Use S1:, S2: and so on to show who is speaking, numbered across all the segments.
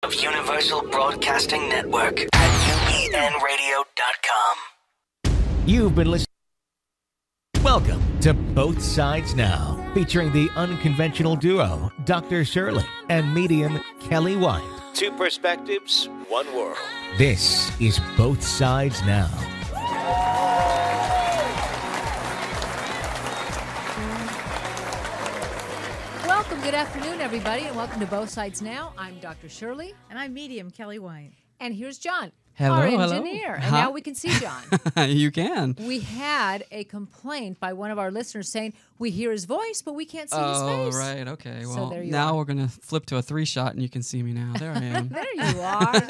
S1: of Universal Broadcasting Network at UPNradio.com.
S2: You've been listening. Welcome to Both Sides Now, featuring the unconventional duo, Dr. Shirley and medium Kellee White.
S3: Two perspectives, one world.
S2: This is Both Sides Now.
S4: Welcome, good afternoon, everybody, and welcome to Both Sides Now. I'm Dr. Shirley.
S5: And I'm medium Kellee White.
S4: And here's John,
S6: hello,
S4: our
S6: hello.
S4: engineer. And now we can see John.
S6: You can.
S4: We had a complaint by one of our listeners saying we hear his voice, but we can't see his face.
S6: Oh, right. Okay.
S4: So
S6: Well,
S4: there you
S6: now
S4: are.
S6: we're going to flip to a 3-shot, and you can see me now. There I am.
S4: There you are.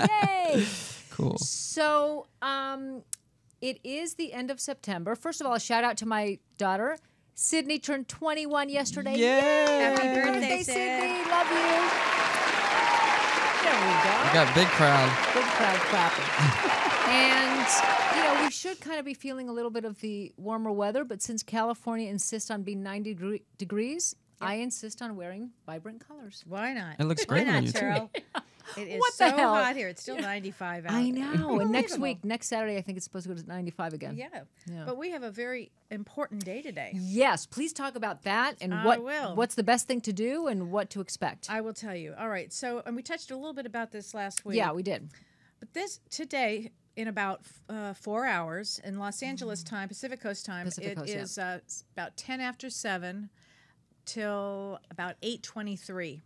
S4: Yay.
S6: Cool.
S4: So it is the end of September. First of all, a shout out to my daughter. Sydney turned 21 yesterday.
S6: Yay.
S5: Happy birthday,
S4: Sydney. Love you. There we go.
S6: We got a big crowd.
S4: Big crowd clapping. And, we should kind of be feeling a little bit of the warmer weather, but since California insists on being 90 degrees, I insist on wearing vibrant colors.
S5: Why not?
S6: It looks
S5: Why
S6: great on
S5: not,
S6: you, too.
S5: Cheryl? It is
S4: What the
S5: so
S4: hell?
S5: hot here. It's still 95 out.
S4: I know. And next
S5: Unbelievable.
S4: week, next Saturday, I think it's supposed to go to 95 again.
S5: Yeah.
S4: Yeah.
S5: But we have a very important day today.
S4: Yes, please talk about that and
S5: I will.
S4: what's the best thing to do and what to expect.
S5: I will tell you. All right. So, and we touched a little bit about this last week.
S4: Yeah, we did.
S5: But today, in about 4 hours in Los Angeles time, Pacific Coast time,
S4: Pacific Coast, yeah.
S5: is about 10 after 7 till about 8:23.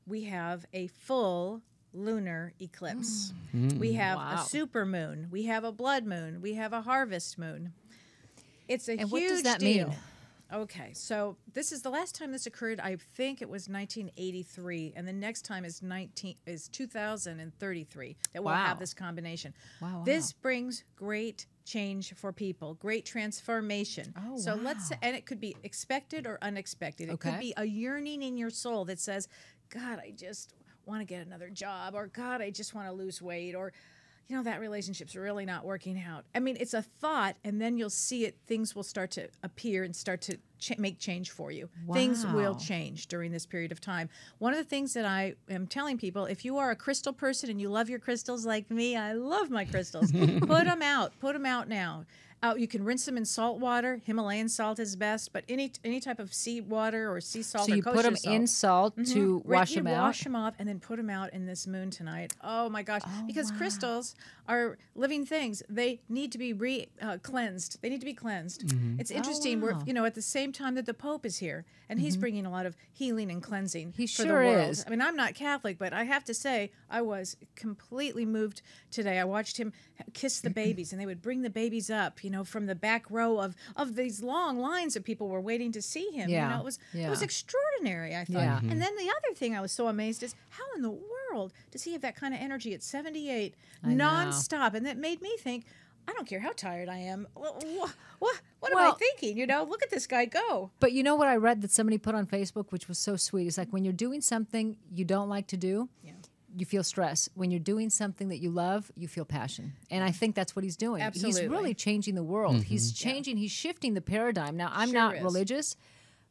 S5: We have a full lunar eclipse. We have
S4: Wow.
S5: a super moon. We have a blood moon. We have a harvest moon. It's a
S4: And
S5: huge
S4: what does that
S5: deal.
S4: mean?
S5: Okay, so this is the last time this occurred. I think it was 1983, and the next time is 2033 that we'll
S4: Wow.
S5: have this combination.
S4: Wow,
S5: This brings great change for people, great transformation.
S4: Oh,
S5: so
S4: wow.
S5: and it could be expected or unexpected. It
S4: Okay.
S5: could be a yearning in your soul that says, God, I just want to get another job, or God, I just want to lose weight, or that relationship's really not working out. I mean, it's a thought, and then you'll see it. Things will start to appear and start to make change for you. Things will
S4: Wow.
S5: change during this period of time. One of the things that I am telling people, if you are a crystal person and you love your crystals like me, I love my crystals. Put them out. Put them out now. You can rinse them in salt water. Himalayan salt is best, but any type of sea water or sea salt
S4: So
S5: or
S4: you put
S5: kosher
S4: them in salt to wash them out?
S5: Wash them off and then put them out in this moon tonight. Oh, my gosh. Because crystals are living things. They need to be cleansed. They need to be cleansed. It's interesting.
S4: wow.
S5: We're, at the same time that the Pope is here, and he's bringing a lot of healing and cleansing
S4: He
S5: for
S4: sure
S5: the world.
S4: is.
S5: I mean, I'm not Catholic, but I have to say I was completely moved today. I watched him kiss the babies, and they would bring the babies up, from the back row of these long lines of people were waiting to see him.
S4: Yeah.
S5: It was
S4: Yeah.
S5: extraordinary, I thought.
S4: Yeah.
S5: And then the other thing I was so amazed is how in the world does he have that kind of energy at 78 nonstop? And that made me think, I don't care how tired I am. What am I
S4: Well-
S5: thinking? Look at this guy go.
S4: But you know what I read that somebody put on Facebook, which was so sweet? It's like when you're doing something you don't like to do, you feel stress. When you're doing something that you love, you feel passion. And I think that's what he's doing.
S5: Absolutely.
S4: He's really changing the world. He's changing, he's shifting the paradigm. Now, I'm
S5: Sure
S4: not
S5: is.
S4: religious,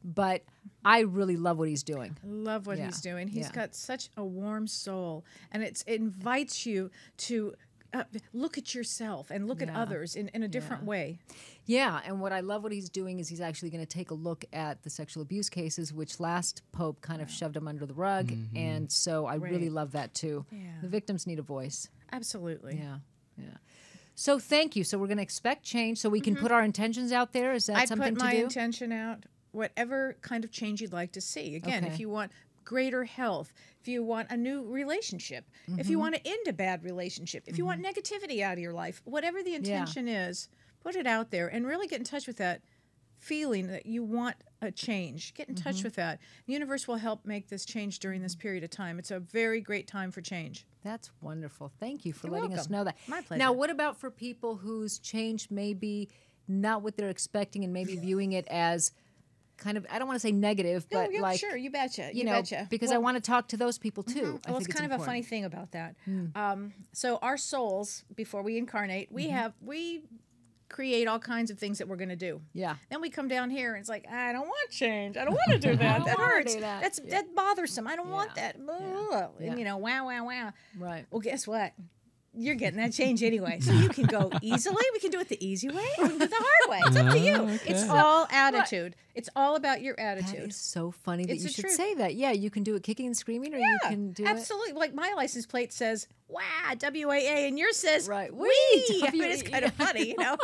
S4: but I really love what he's doing.
S5: Love what
S4: Yeah.
S5: he's doing. He's
S4: Yeah.
S5: got such a warm soul, and it invites you to look at yourself and look at
S4: Yeah.
S5: others in a different way.
S4: Yeah, and what I love what he's doing is he's actually going to take a look at the sexual abuse cases, which last Pope kind of shoved him under the rug. And so I really
S5: Great.
S4: love that too.
S5: Yeah.
S4: The victims need a voice.
S5: Absolutely.
S4: Yeah, yeah. So thank you. So we're going to expect change. So we can put our intentions out there. Is that
S5: I'd
S4: something
S5: put my
S4: to do?
S5: intention out, whatever kind of change you'd like to see. Again,
S4: Okay.
S5: if you want greater health, if you want a new relationship, if you want to end a bad relationship, if you want negativity out of your life, whatever the intention is, put it out there and really get in touch with that feeling that you want a change. Get in touch with that. The universe will help make this change during this period of time. It's a very great time for change.
S4: That's wonderful. Thank you for
S5: You're
S4: letting us
S5: welcome.
S4: know that.
S5: My pleasure.
S4: Now, what about for people whose change may be not what they're expecting and maybe viewing it as kind of, I don't want to say negative,
S5: No,
S4: but
S5: yeah,
S4: like,
S5: sure, you betcha.
S4: you know,
S5: betcha.
S4: because I want to talk to those people too. I
S5: Well,
S4: think
S5: it's kind of a funny
S4: important.
S5: thing about that. So our souls, before we incarnate, we create all kinds of things that we're going to do.
S4: Yeah.
S5: Then we come down here and it's like, I don't want change. I don't want to do that. That
S4: wanna
S5: hurts.
S4: do that.
S5: That's bothersome. I don't want that.
S4: Yeah.
S5: And you know, wow.
S4: Right.
S5: Well, guess what? You're getting that change anyway. So you can go easily. We can do it the easy way or we can do it the hard way. It's up to you.
S6: Okay.
S5: It's all attitude. It's all about your
S4: That
S5: attitude.
S4: is so funny that
S5: It's
S4: you
S5: the
S4: should
S5: truth.
S4: say that. Yeah, you can do it kicking and screaming, or you can do
S5: absolutely. Like my license plate says "Wah" WAA, and yours says
S4: Right.
S5: "Wee."
S4: Wee,
S5: I mean, it's kind of
S4: yeah.
S5: funny, you know.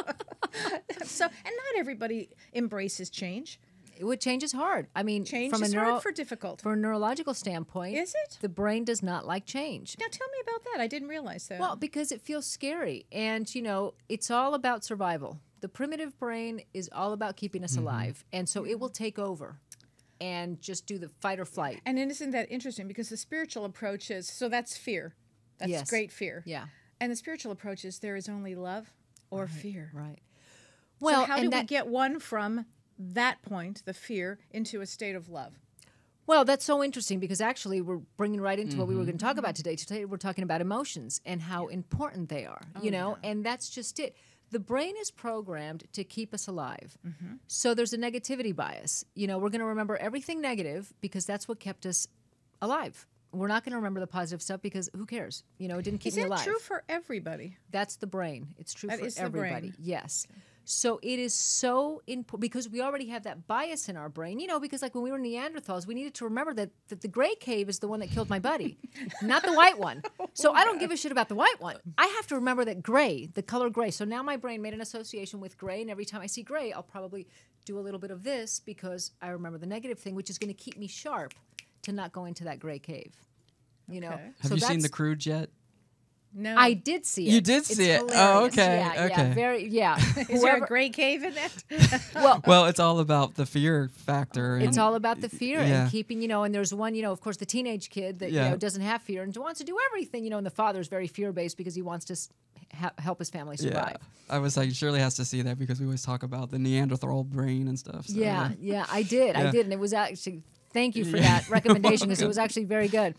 S5: So, and not everybody embraces change.
S4: it. Change is hard. I mean,
S5: Change
S4: from
S5: is
S4: a
S5: hard for difficult.
S4: for a neurological standpoint,
S5: Is it?
S4: the brain does not like change.
S5: Now tell me about that. I didn't realize that.
S4: Well, because it feels scary. And, you know, it's all about survival. The primitive brain is all about keeping us alive. And so it will take over and just do the fight or flight.
S5: and isn't that interesting? Because the spiritual approach is so that's fear. That's
S4: Yes.
S5: great fear.
S4: Yeah.
S5: And the spiritual approach is there is only love or fear.
S4: Right.
S5: Well,
S4: Well,
S5: so how do
S4: and
S5: we
S4: that,
S5: get one from that point, the fear, into a state of love?
S4: well, that's so interesting because actually we're bringing right into what we were going to talk about today. Today we're talking about emotions and how important they are, you know, and that's just it. The brain is programmed to keep us alive. So there's a negativity bias. You know, we're going to remember everything negative because that's what kept us alive. We're not going to remember the positive stuff because who cares? You know, it didn't keep
S5: Is
S4: me
S5: that
S4: alive.
S5: true for everybody?
S4: That's the brain. It's true
S5: That
S4: for
S5: is the
S4: everybody.
S5: brain.
S4: Yes. So it is so important because we already have that bias in our brain, you know, because like when we were Neanderthals, we needed to remember that the gray cave is the one that killed my buddy, not the white one. So I don't give a shit about the white one. I have to remember that gray, the color gray. So now my brain made an association with gray, and every time I see gray, I'll probably do a little bit of this because I remember the negative thing, which is going to keep me sharp to not go into that gray cave. You know,
S5: Okay.
S6: Have
S4: so
S6: you seen
S4: that's-
S6: The Croods yet?
S5: No.
S4: I did see it.
S6: You did
S4: It's
S6: see it. Oh,
S4: hilarious.
S6: okay,
S4: Yeah,
S6: okay.
S4: yeah, very, yeah.
S5: Is there a gray cave in that?
S6: Well, it's all about the fear factor.
S4: It's
S6: and-
S4: all about the fear
S6: yeah.
S4: and keeping, you know, and there's one, you know, of course, the teenage kid that, you
S6: Yeah.
S4: know, doesn't have fear and wants to do everything, you know, and the father's very fear-based because he wants to help his family survive.
S6: I was like, Shirley has to see that because we always talk about the Neanderthal brain and stuff. So,
S4: Yeah, I did.
S6: Yeah.
S4: And it was actually, thank you for that recommendation because it was actually very good.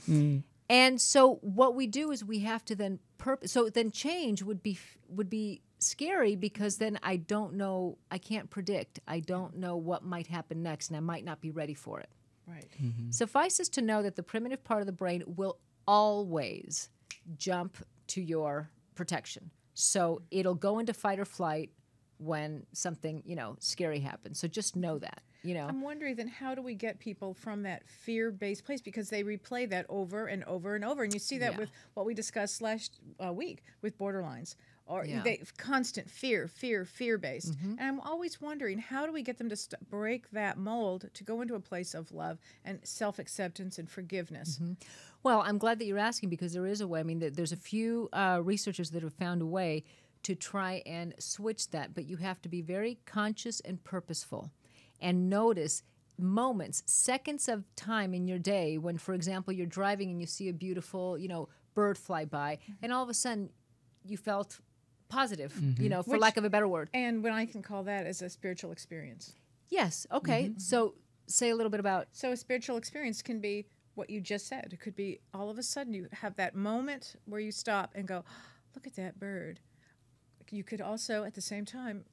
S4: And so what we do is we have to then so then change would be scary because then I don't know, I can't predict. I don't know what might happen next and I might not be ready for it.
S5: Right.
S4: Suffices to know that the primitive part of the brain will always jump to your protection. So it'll go into fight or flight when something, you know, scary happens. So just know that, you know.
S5: I'm wondering then how do we get people from that fear-based place because they replay that over and over and over, and you see that
S4: Yeah.
S5: with what we discussed last week with borderlines, or
S4: Yeah.
S5: they constant fear-based. And I'm always wondering how do we get them to break that mold to go into a place of love and self-acceptance and forgiveness.
S4: Well, I'm glad that you're asking because there is a way. I mean, there's a few researchers that have found a way to try and switch that, but you have to be very conscious and purposeful and notice moments, seconds of time in your day when, for example, you're driving and you see a beautiful, you know, bird fly by, and all of a sudden you felt positive, you know, for
S5: Which-
S4: lack of a better word.
S5: And when I can call that as a spiritual experience.
S4: Yes. Okay. So say a little bit about.
S5: So a spiritual experience can be what you just said. It could be all of a sudden you have that moment where you stop and go, look at that bird. You could also, at the same time,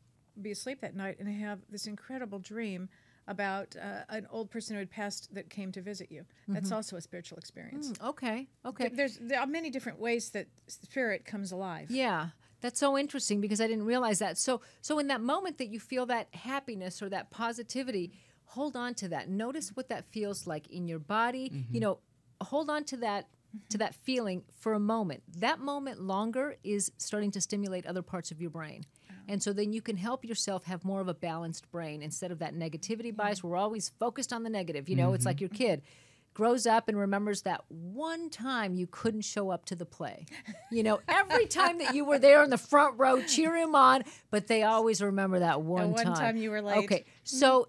S5: be asleep that night and have this incredible dream about an old person who had passed that came to visit you. That's also a spiritual experience.
S4: Okay. Okay.
S5: There are many different ways that spirit comes alive.
S4: Yeah, that's so interesting because I didn't realize that. So in that moment that you feel that happiness or that positivity, hold on to that. Notice what that feels like in your body. You know, hold on to that feeling for a moment. That moment longer is starting to stimulate other parts of your brain. And so then you can help yourself have more of a balanced brain instead of that negativity bias. We're always focused on the negative. You know, it's like your kid grows up and remembers that one time you couldn't show up to the play. You know, every time that you were there in the front row cheering him on, but they always remember that one
S5: time you were late.
S4: Okay, so,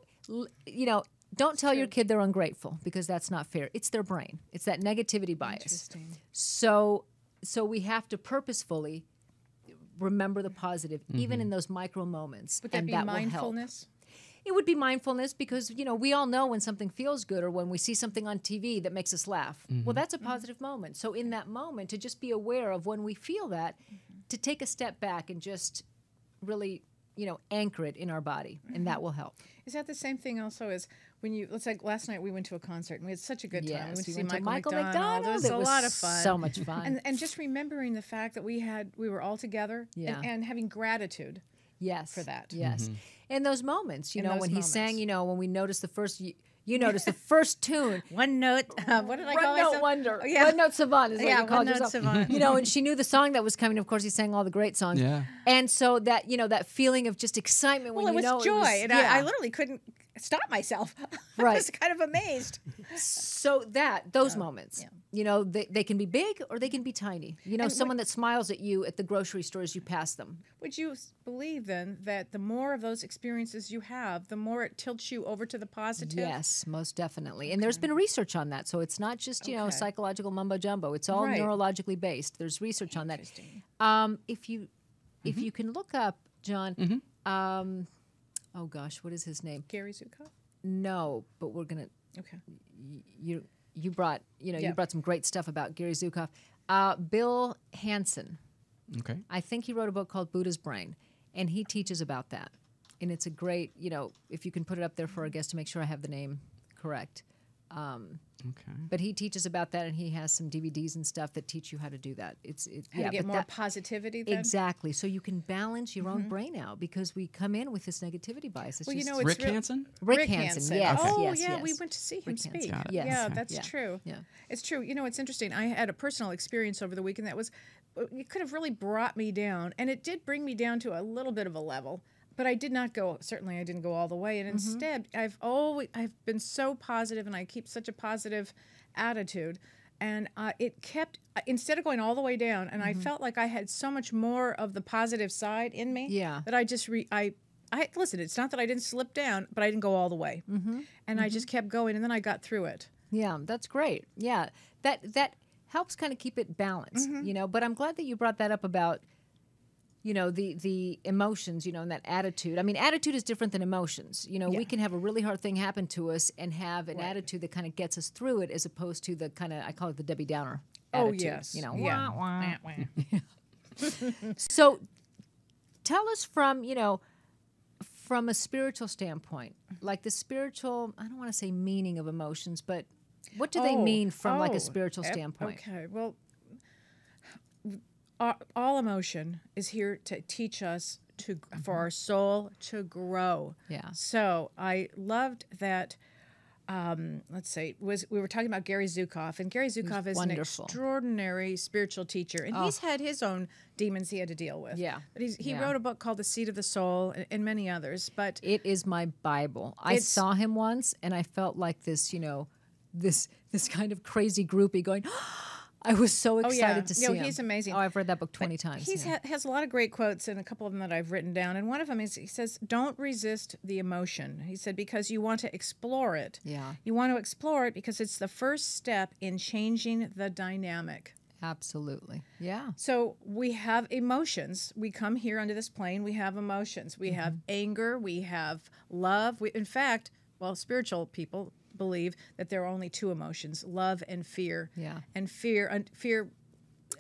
S4: you know, don't tell your kid they're ungrateful because that's not fair. It's their brain. It's that negativity bias.
S5: Interesting.
S4: So we have to purposefully remember the positive, even in those micro moments.
S5: Would that
S4: and
S5: be
S4: that will help.
S5: mindfulness?
S4: It would be mindfulness because, you know, we all know when something feels good or when we see something on TV that makes us laugh. Well, that's a positive moment. So in that moment, to just be aware of when we feel that, to take a step back and just really anchor it in our body, and that will help.
S5: Is that the same thing also as when you, let's like last night we went to a concert and we had such a good time.
S4: Yes,
S5: We went to
S4: we
S5: see
S4: went to
S5: Michael
S4: Michael
S5: McDonald. It was a lot of fun.
S4: So much fun.
S5: And just remembering the fact that we were all together
S4: Yeah.
S5: and having gratitude.
S4: Yes.
S5: For that.
S4: Yes. In those moments,
S5: In
S4: when
S5: those
S4: he
S5: moments.
S4: sang, when we noticed the first, you noticed the first tune.
S5: One note, what did I call
S4: One note
S5: myself?
S4: wonder.
S5: Oh, yeah.
S4: One note savant is what
S5: Yeah,
S4: you called
S5: one note
S4: yourself.
S5: savant.
S4: And she knew the song that was coming. Of course, he sang all the great songs.
S6: Yeah.
S4: And so that, that feeling of just excitement when
S5: Well, it was joy, and
S4: yeah.
S5: I literally couldn't stop myself. I
S4: Right.
S5: was kind of amazed.
S4: So those moments, they can be big or they can be tiny. Someone that smiles at you at the grocery store as you pass them.
S5: Would you believe then that the more of those experiences you have, the more it tilts you over to the positive?
S4: Yes, most definitely. And there's been research on that. So it's not just, psychological mumbo jumbo. It's all
S5: Right.
S4: neurologically based. There's research on that. If you can look up, John, oh gosh, what is his name?
S5: Gary Zukav?
S4: No, but we're going to,
S5: Okay.
S4: you brought, you brought some great stuff about Gary Zukav. Bill Hansen.
S6: Okay.
S4: I think he wrote a book called Buddha's Brain, and he teaches about that. And it's a great, if you can put it up there for our guest to make sure I have the name correct.
S6: Okay.
S4: But he teaches about that, and he has some DVDs and stuff that teach you how to do that.
S5: How to get more positivity then?
S4: Exactly. So you can balance your own brain out, because we come in with this negativity bias. It's
S5: Well,
S4: just,
S5: it's
S6: Rick Hansen?
S4: Rick Hansen, yes.
S5: Oh,
S4: yes,
S5: yeah,
S4: yes.
S5: we went to see him
S4: Rick Hansen.
S5: speak.
S6: Got it.
S4: Yes.
S5: Yeah,
S4: Okay.
S5: that's
S4: Yeah.
S5: true.
S4: Yeah.
S5: It's true. It's interesting. I had a personal experience over the weekend that it could have really brought me down, and it did bring me down to a little bit of a level. But I didn't go all the way. And instead, I've been so positive, and I keep such a positive attitude. And it kept, instead of going all the way down, and I felt like I had so much more of the positive side in me.
S4: Yeah.
S5: That I just, listen, it's not that I didn't slip down, but I didn't go all the way. And I just kept going, and then I got through it.
S4: Yeah, that's great. Yeah, that helps kind of keep it balanced, But I'm glad that you brought that up about, the emotions, and that attitude. I mean, attitude is different than emotions. We can have a really hard thing happen to us and have an attitude that kind of gets us through it, as opposed to the kind of, I call it the Debbie Downer attitude.
S5: Oh, yes.
S4: Yeah.
S5: Wah, wah.
S4: So tell us from a spiritual standpoint, like the spiritual, I don't want to say meaning of emotions, but what do they mean from like a spiritual standpoint?
S5: Okay, well, all emotion is here to teach us for our soul to grow.
S4: Yeah.
S5: So I loved that. Let's see, we were talking about Gary Zukav, and Gary Zukav is an
S4: wonderful.
S5: Extraordinary spiritual teacher, and he's had his own demons he had to deal with.
S4: Yeah.
S5: But he wrote a book called The Seed of the Soul, and many others. But
S4: It is my Bible. I saw him once, and I felt like this, this kind of crazy groupie going, I was so excited to see him.
S5: He's amazing.
S4: Oh, I've read that book 20 times.
S5: He has a lot of great quotes, and a couple of them that I've written down. And one of them is, he says, don't resist the emotion. He said, because you want to explore it.
S4: Yeah.
S5: You want to explore it because it's the first step in changing the dynamic.
S4: Absolutely. Yeah.
S5: So we have emotions. We come here onto this plane. We have emotions. We have anger. We have love. In fact, spiritual people believe that there are only two emotions: love and fear.
S4: Yeah.
S5: And fear,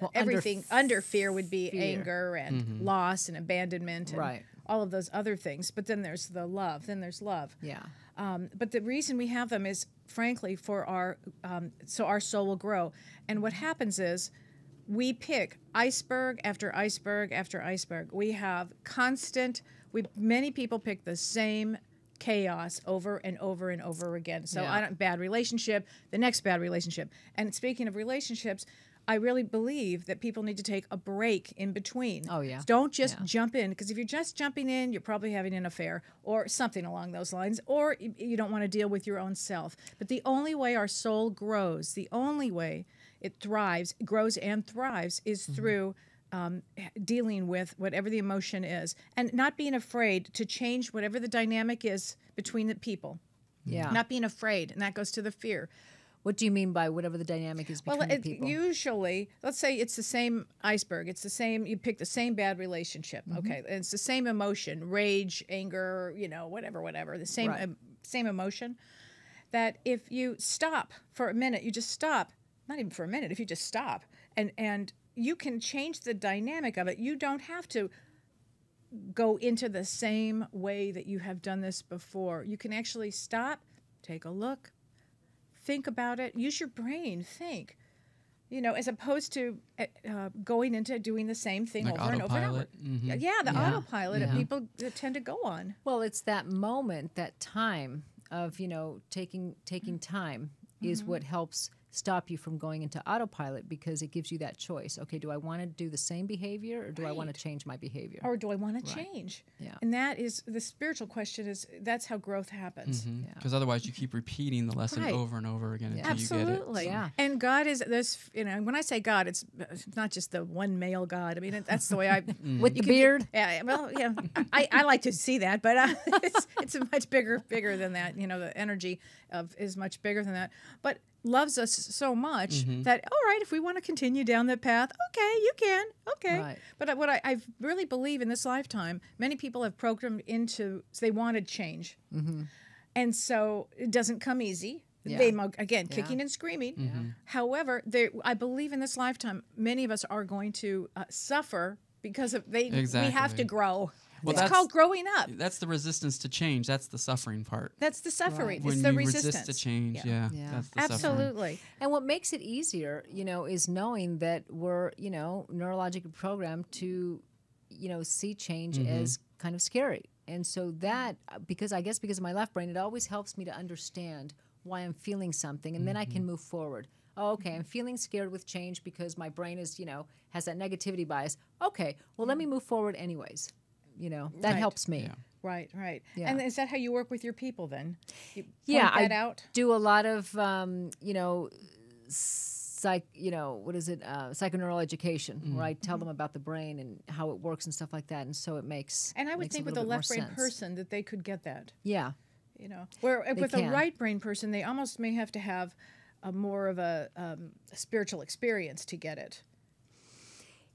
S4: Well,
S5: everything under fear would be
S4: fear.
S5: anger and loss and abandonment and
S4: Right.
S5: all of those other things. But then there's the love. Then there's love.
S4: Yeah.
S5: But the reason we have them is, frankly, for our so our soul will grow. And what happens is, we pick iceberg after iceberg after iceberg. We have many people pick the same chaos over and over and over again. So bad relationship, the next bad relationship. And speaking of relationships, I really believe that people need to take a break in between.
S4: Oh, yeah.
S5: Don't just jump in, because if you're just jumping in, you're probably having an affair or something along those lines, or you don't want to deal with your own self. But the only way our soul grows, the only way it grows and thrives, is through dealing with whatever the emotion is, and not being afraid to change whatever the dynamic is between the people.
S4: Yeah.
S5: Not being afraid, and that goes to the fear.
S4: What do you mean by whatever the dynamic is between the people?
S5: Usually, let's say it's the same iceberg. It's the same, you pick the same bad relationship, okay? And it's the same emotion, rage, anger, whatever, the same same emotion, that if you stop for a minute, you just stop, not even for a minute, if you just stop, and you can change the dynamic of it. You don't have to go into the same way that you have done this before. You can actually stop, take a look, think about it, use your brain, think. As opposed to going into doing the same thing
S6: Like
S5: over and over and over.
S6: autopilot. Mm-hmm.
S5: Yeah, the
S4: Yeah.
S5: autopilot that people tend to go on.
S4: Well, it's that moment, that time of, taking time is what helps stop you from going into autopilot, because it gives you that choice. Okay, do I want to do the same behavior, or do I want to change my behavior?
S5: Or do I want to change?
S4: Yeah.
S5: And that is the spiritual question, that's how growth happens.
S6: Because otherwise you keep repeating the lesson
S5: Right.
S6: over and over again until
S5: Absolutely.
S6: you get it.
S4: Yeah.
S5: And God is this, when I say God, it's not just the one male God. I mean, that's the way I...
S4: With the beard?
S5: Yeah, well, yeah, I like to see that, but it's much bigger than that. The energy is much bigger than that. But loves us so much that, all right, if we want to continue down that path, okay, you can, okay.
S4: Right.
S5: But what I really believe in this lifetime, many people have programmed into, they wanted change. And so it doesn't come easy.
S4: Yeah.
S5: They, again, kicking and screaming.
S4: Yeah.
S5: However, I believe in this lifetime, many of us are going to suffer because we have
S6: Exactly.
S5: to grow.
S6: Well,
S5: it's
S6: that's-
S5: called growing up.
S6: That's the resistance to change. That's the suffering part.
S5: That's the suffering.
S6: When
S5: It's the
S6: you
S5: resistance.
S6: resist to change,
S5: Yeah.
S4: Yeah.
S6: that's the suffering.
S5: Absolutely.
S4: And what makes it easier, is knowing that we're, neurologically programmed to, see change as kind of scary. And so that, because of my left brain, it always helps me to understand why I'm feeling something, and then I can move forward. Oh, okay, I'm feeling scared with change because my brain is, has that negativity bias. Okay, well, let me move forward anyways. That
S5: Right.
S4: helps me.
S6: Yeah.
S5: Right, right.
S4: Yeah.
S5: And is that how you work with your people then? You point
S4: Yeah,
S5: that out?
S4: do a lot of psychoneural education, where I tell them about the brain and how it works and stuff like that, and so it makes.
S5: And I would
S4: makes
S5: think
S4: a
S5: with a
S4: little bit more
S5: left brain
S4: sense.
S5: person that they could get that.
S4: Yeah,
S5: Where with a
S4: can.
S5: right brain person, they almost may have to have a more of a spiritual experience to get it.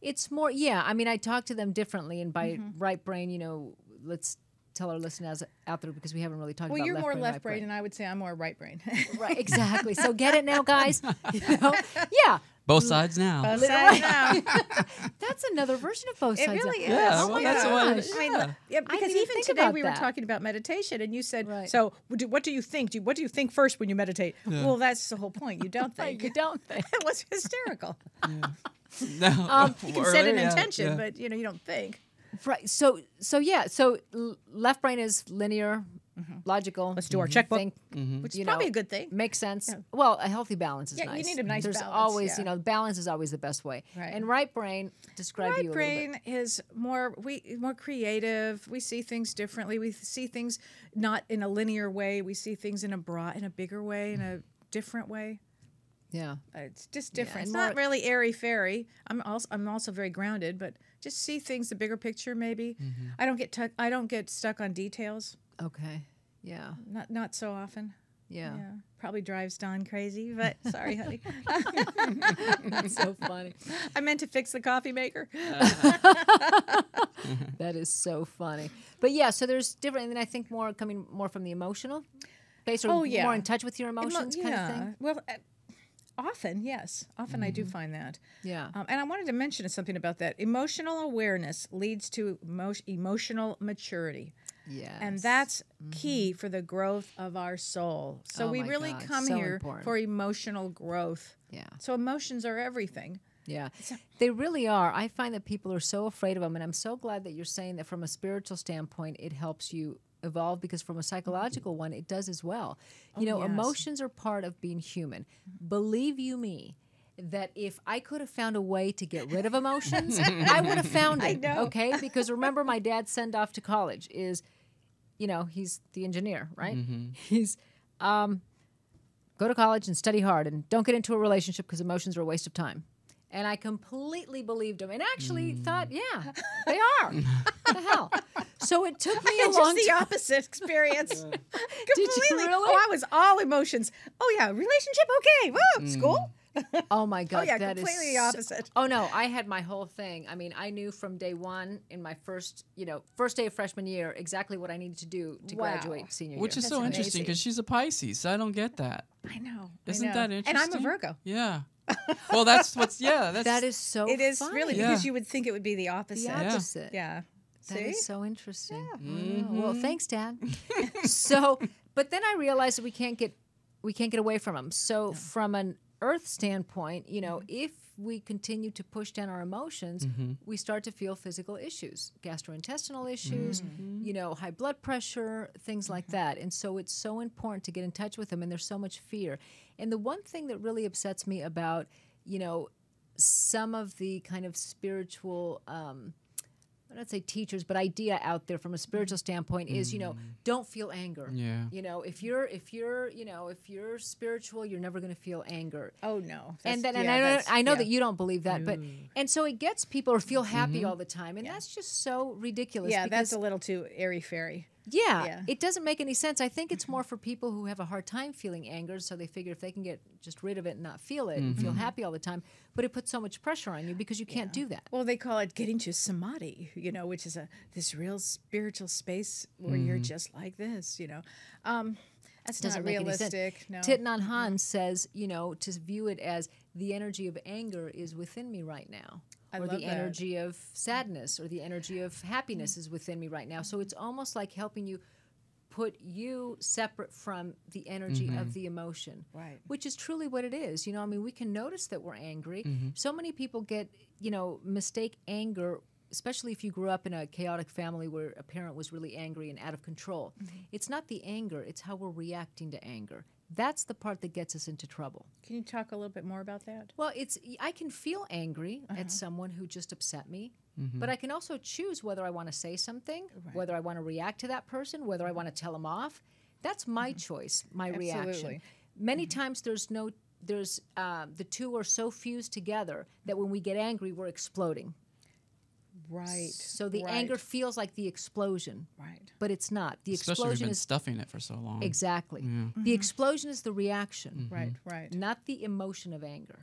S4: it's more. Yeah, I mean, I talk to them differently, and by right brain, let's tell our listeners out there, because we haven't really talked
S5: Well,
S4: about
S5: you're
S4: left
S5: more
S4: brain,
S5: left
S4: right
S5: brain, and I would say I'm more right brain.
S4: Right, exactly. So get it now, guys. Yeah.
S6: Both sides now.
S5: Both sides now.
S4: That's another version of both
S5: It
S4: sides.
S5: really
S4: now.
S5: is.
S6: Yeah,
S4: Oh
S6: well,
S4: my
S6: that's
S4: gosh.
S6: what.
S5: I mean,
S6: Yeah.
S5: yeah, because
S4: didn't
S5: even
S4: think
S5: today
S4: about
S5: we were
S4: that.
S5: talking about meditation, and you said,
S4: Right.
S5: "So, what do you think? What do you think first when you meditate?" Well, that's the whole point. You don't think.
S4: You don't think.
S5: It was hysterical.
S6: No,
S5: You can set an
S6: yeah,
S5: intention,
S6: yeah.
S5: but you don't think.
S4: Right. So yeah. So left brain is linear, logical.
S5: Let's do our checkbook,
S4: think,
S5: which is
S4: you
S5: probably
S4: know,
S5: a good thing.
S4: Makes sense. Well, a healthy balance is
S5: Yeah, you
S4: nice.
S5: need a nice
S4: There's
S5: balance,
S4: always,
S5: yeah.
S4: balance is always the best way.
S5: Right.
S4: And right brain, describe
S5: Right
S4: you a little bit.
S5: brain is more creative. We see things differently. We see things not in a linear way. We see things in a bigger way, in a different way.
S4: Yeah.
S5: It's just different.
S4: and
S5: It's not
S4: more-
S5: really airy fairy. I'm also very grounded, but just see things the bigger picture. Maybe I don't get stuck on details.
S4: Okay. Yeah.
S5: Not so often.
S4: Yeah.
S5: Yeah, probably drives Don crazy, but sorry, honey.
S4: That's so funny.
S5: I meant to fix the coffee maker.
S4: That is so funny. But yeah, so there's different, and then I think coming more from the emotional base, or
S5: Oh, yeah.
S4: more in touch with your emotions kind of thing.
S5: Well, often, yes. Often I do find that.
S4: Yeah.
S5: And I wanted to mention something about that. Emotional awareness leads to emotional maturity.
S4: Yeah.
S5: And that's key for the growth of our soul. So
S4: Oh
S5: we
S4: my
S5: really
S4: God,
S5: come
S4: so
S5: here
S4: important.
S5: for emotional growth.
S4: Yeah.
S5: So emotions are everything.
S4: Yeah, they really are. I find that people are so afraid of them, and I'm so glad that you're saying that from a spiritual standpoint, it helps you evolve, because from a psychological one, it does as well.
S5: Yes.
S4: Emotions are part of being human. Believe you me, that if I could have found a way to get rid of emotions, I would have found it.
S5: I know.
S4: Okay, because remember, my dad's send off to college is, he's the engineer, right? He's go to college and study hard, and don't get into a relationship because emotions are a waste of time. And I completely believed him, and actually thought, yeah, they are. What the hell? So it took me a
S5: It's
S4: long
S5: just the
S4: time.
S5: opposite experience.
S4: Did
S5: Completely.
S4: you really?
S5: Oh, I was all emotions. Oh, yeah, relationship, okay. Woo, school?
S4: Oh my God,
S5: yeah,
S4: that is
S5: completely the opposite.
S4: Oh no, I had my whole thing. I mean, I knew from day one in my first day of freshman year exactly what I needed to do to
S5: Wow.
S4: graduate senior year.
S6: Which is so interesting because she's a Pisces. So I don't get that.
S5: I know.
S6: Isn't
S5: I know.
S6: that interesting?
S5: And I'm a Virgo.
S6: Yeah. Well, that's
S4: that is so.
S5: It is
S4: funny.
S5: really
S6: Yeah.
S5: because you would think it would be the opposite.
S4: the opposite.
S5: Yeah.
S4: That
S5: See?
S4: is so interesting.
S5: Yeah.
S4: Oh, well, thanks, Dad. So, but then I realized that we can't get away from them. So, from an Earth standpoint, if we continue to push down our emotions, we start to feel physical issues, gastrointestinal issues, high blood pressure, things like that. And so it's so important to get in touch with them, and there's so much fear. And the one thing that really upsets me about, some of the kind of spiritual, I don't say teachers, but idea out there from a spiritual standpoint is, don't feel anger.
S6: Yeah.
S4: If you're spiritual, you're never going to feel anger.
S5: Oh no.
S4: I know that you don't believe that, but and so it gets people to feel happy all the time, and that's just so ridiculous.
S5: Yeah,
S4: because,
S5: that's a little too airy fairy.
S4: Yeah, it doesn't make any sense. I think it's more for people who have a hard time feeling anger, so they figure if they can get just rid of it and not feel it and feel happy all the time, but it puts so much pressure on you because you can't do that.
S5: Well, they call it getting to samadhi, which is this real spiritual space where you're just like this, That's
S4: Doesn't
S5: not
S4: make any sense.
S5: realistic. No.
S4: Thich Nhat Hanh says, to view it as the energy of anger is within me right now.
S5: I
S4: or
S5: love
S4: the
S5: that.
S4: energy of sadness or the energy of happiness is within me right now. So it's almost like helping you put you separate from the energy of the emotion.
S5: Right.
S4: Which is truly what it is. We can notice that we're angry. So many people mistake anger, especially if you grew up in a chaotic family where a parent was really angry and out of control. It's not the anger, it's how we're reacting to anger. That's the part that gets us into trouble.
S5: Can you talk a little bit more about that?
S4: Well, I can feel angry at someone who just upset me, but I can also choose whether I want to say something, whether I want to react to that person, whether I want to tell them off. That's my choice, my reaction.
S5: Absolutely.
S4: Many times the two are so fused together that when we get angry, we're exploding.
S5: Right.
S4: So the anger feels like the explosion.
S5: Right.
S4: But it's not. The
S6: Especially if
S4: explosion
S6: we've been
S4: is
S6: stuffing it for so long.
S4: exactly. The explosion is the reaction,
S5: Right.
S4: not the emotion of anger.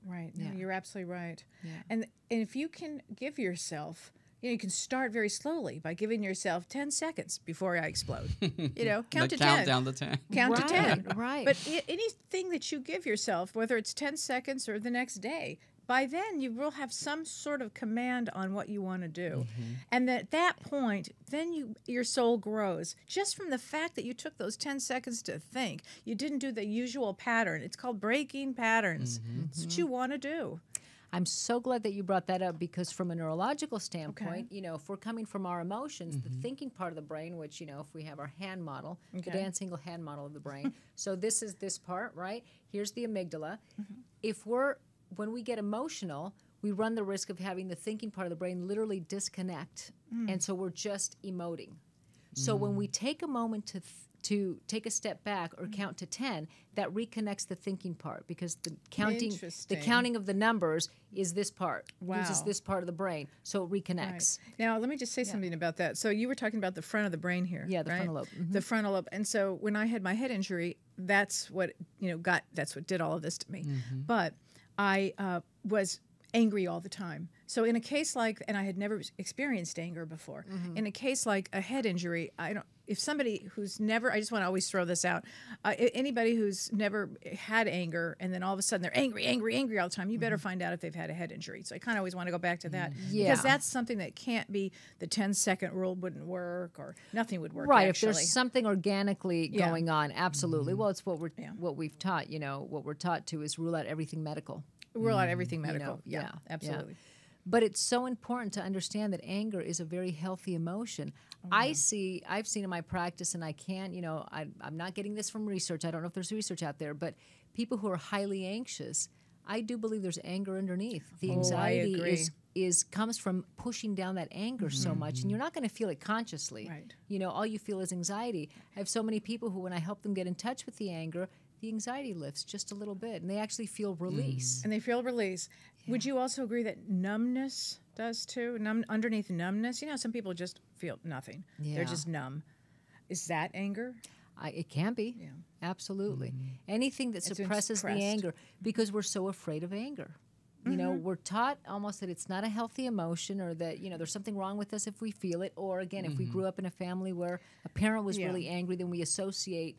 S5: Right.
S4: Yeah.
S5: No, you're absolutely right.
S4: Yeah.
S5: And if you can give yourself, you can start very slowly by giving yourself 10 seconds before I explode. Count to 10.
S6: Count down to 10.
S5: Count to 10.
S4: Right.
S5: But anything that you give yourself, whether it's 10 seconds or the next day, by then you will have some sort of command on what you want to do. And at that point, then your soul grows. Just from the fact that you took those 10 seconds to think. You didn't do the usual pattern. It's called breaking patterns. It's what you want to do.
S4: I'm so glad that you brought that up because from a neurological standpoint, if we're coming from our emotions, the thinking part of the brain, which, if we have our hand model, the Dan Siegel hand model of the brain. So this is this part, right? Here's the amygdala. When we get emotional, we run the risk of having the thinking part of the brain literally disconnect. And so we're just emoting. So when we take a moment to take a step back or count to 10, that reconnects the thinking part because the counting of the numbers is this part, uses this part of the brain, so it reconnects.
S5: Right. Now, let me just say something about that. So you were talking about the front of the brain here.
S4: Yeah, the frontal lobe.
S5: The frontal lobe. And so when I had my head injury, that's what that's what did all of this to me. But I was angry all the time. So in a case like, and I had never experienced anger before, in a case like a head injury, if somebody who's never, I just want to always throw this out, anybody who's never had anger and then all of a sudden they're angry all the time, you better find out if they've had a head injury. So I kind of always want to go back to that because that's something that can't be, the 10-second rule wouldn't work or nothing would work.
S4: Right,
S5: actually.
S4: if there's something organically going on, absolutely. Well, it's what we've taught, what we're taught to is rule out everything medical.
S5: Rule out everything medical.
S4: Yeah,
S5: absolutely.
S4: Yeah. But it's so important to understand that anger is a very healthy emotion. I've seen in my practice, and I can't, I'm not getting this from research. I don't know if there's research out there, but people who are highly anxious, I do believe there's anger underneath. The anxiety comes from pushing down that anger so much, and you're not going to feel it consciously.
S5: Right.
S4: All you feel is anxiety. I have so many people who, when I help them get in touch with the anger, the anxiety lifts just a little bit, and they actually feel release.
S5: And they feel release. Yeah. Would you also agree that numbness does too? Underneath numbness, some people just feel nothing.
S4: Yeah.
S5: They're just numb. Is that anger?
S4: It can be. Yeah. Absolutely. Anything that suppresses the anger, because we're so afraid of anger. We're taught almost that it's not a healthy emotion, or that, there's something wrong with us if we feel it. Or again, if we grew up in a family where a parent was really angry, then we associate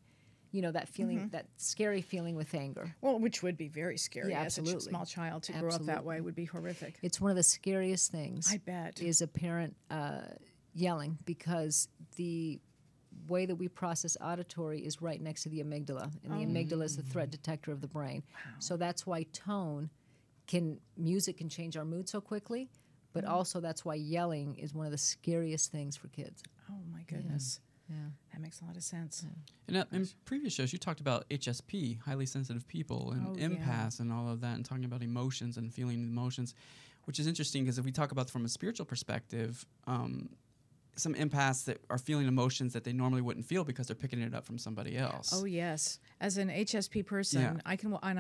S4: that feeling, that scary feeling with anger.
S5: Well, which would be very scary
S4: Yeah,
S5: as a
S4: absolutely.
S5: small child to grow up that way would be horrific.
S4: It's one of the scariest things.
S5: I bet.
S4: Is a parent yelling, because the way that we process auditory is right next to the amygdala, and the amygdala is the threat detector of the brain. So that's why music can change our mood so quickly, but also that's why yelling is one of the scariest things for kids.
S5: Oh my goodness.
S4: Yeah.
S5: That makes a lot of sense.
S6: And in previous shows, you talked about HSP, highly sensitive people, and empaths and all of that, and talking about emotions and feeling emotions, which is interesting because if we talk about from a spiritual perspective, some empaths that are feeling emotions that they normally wouldn't feel because they're picking it up from somebody else.
S5: Oh yes, as an HSP person, and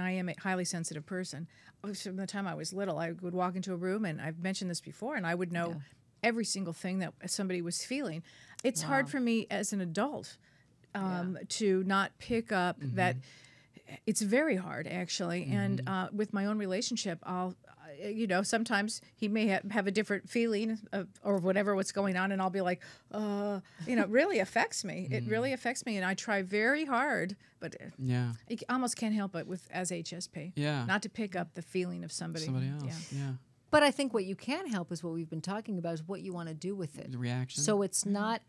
S5: I am a highly sensitive person. From the time I was little, I would walk into a room, and I've mentioned this before, and I would know every single thing that somebody was feeling. It's hard for me as an adult to not pick up that. It's very hard, actually. And with my own relationship, I'll, sometimes he may have a different feeling or what's going on, and I'll be like, it really affects me. It really affects me, and I try very hard, but I almost can't help it as HSP.
S6: Yeah.
S5: Not to pick up the feeling of somebody
S6: else. Yeah.
S4: But I think what you can help is what we've been talking about, is what you want to do with it.
S6: The reaction.
S4: So it's not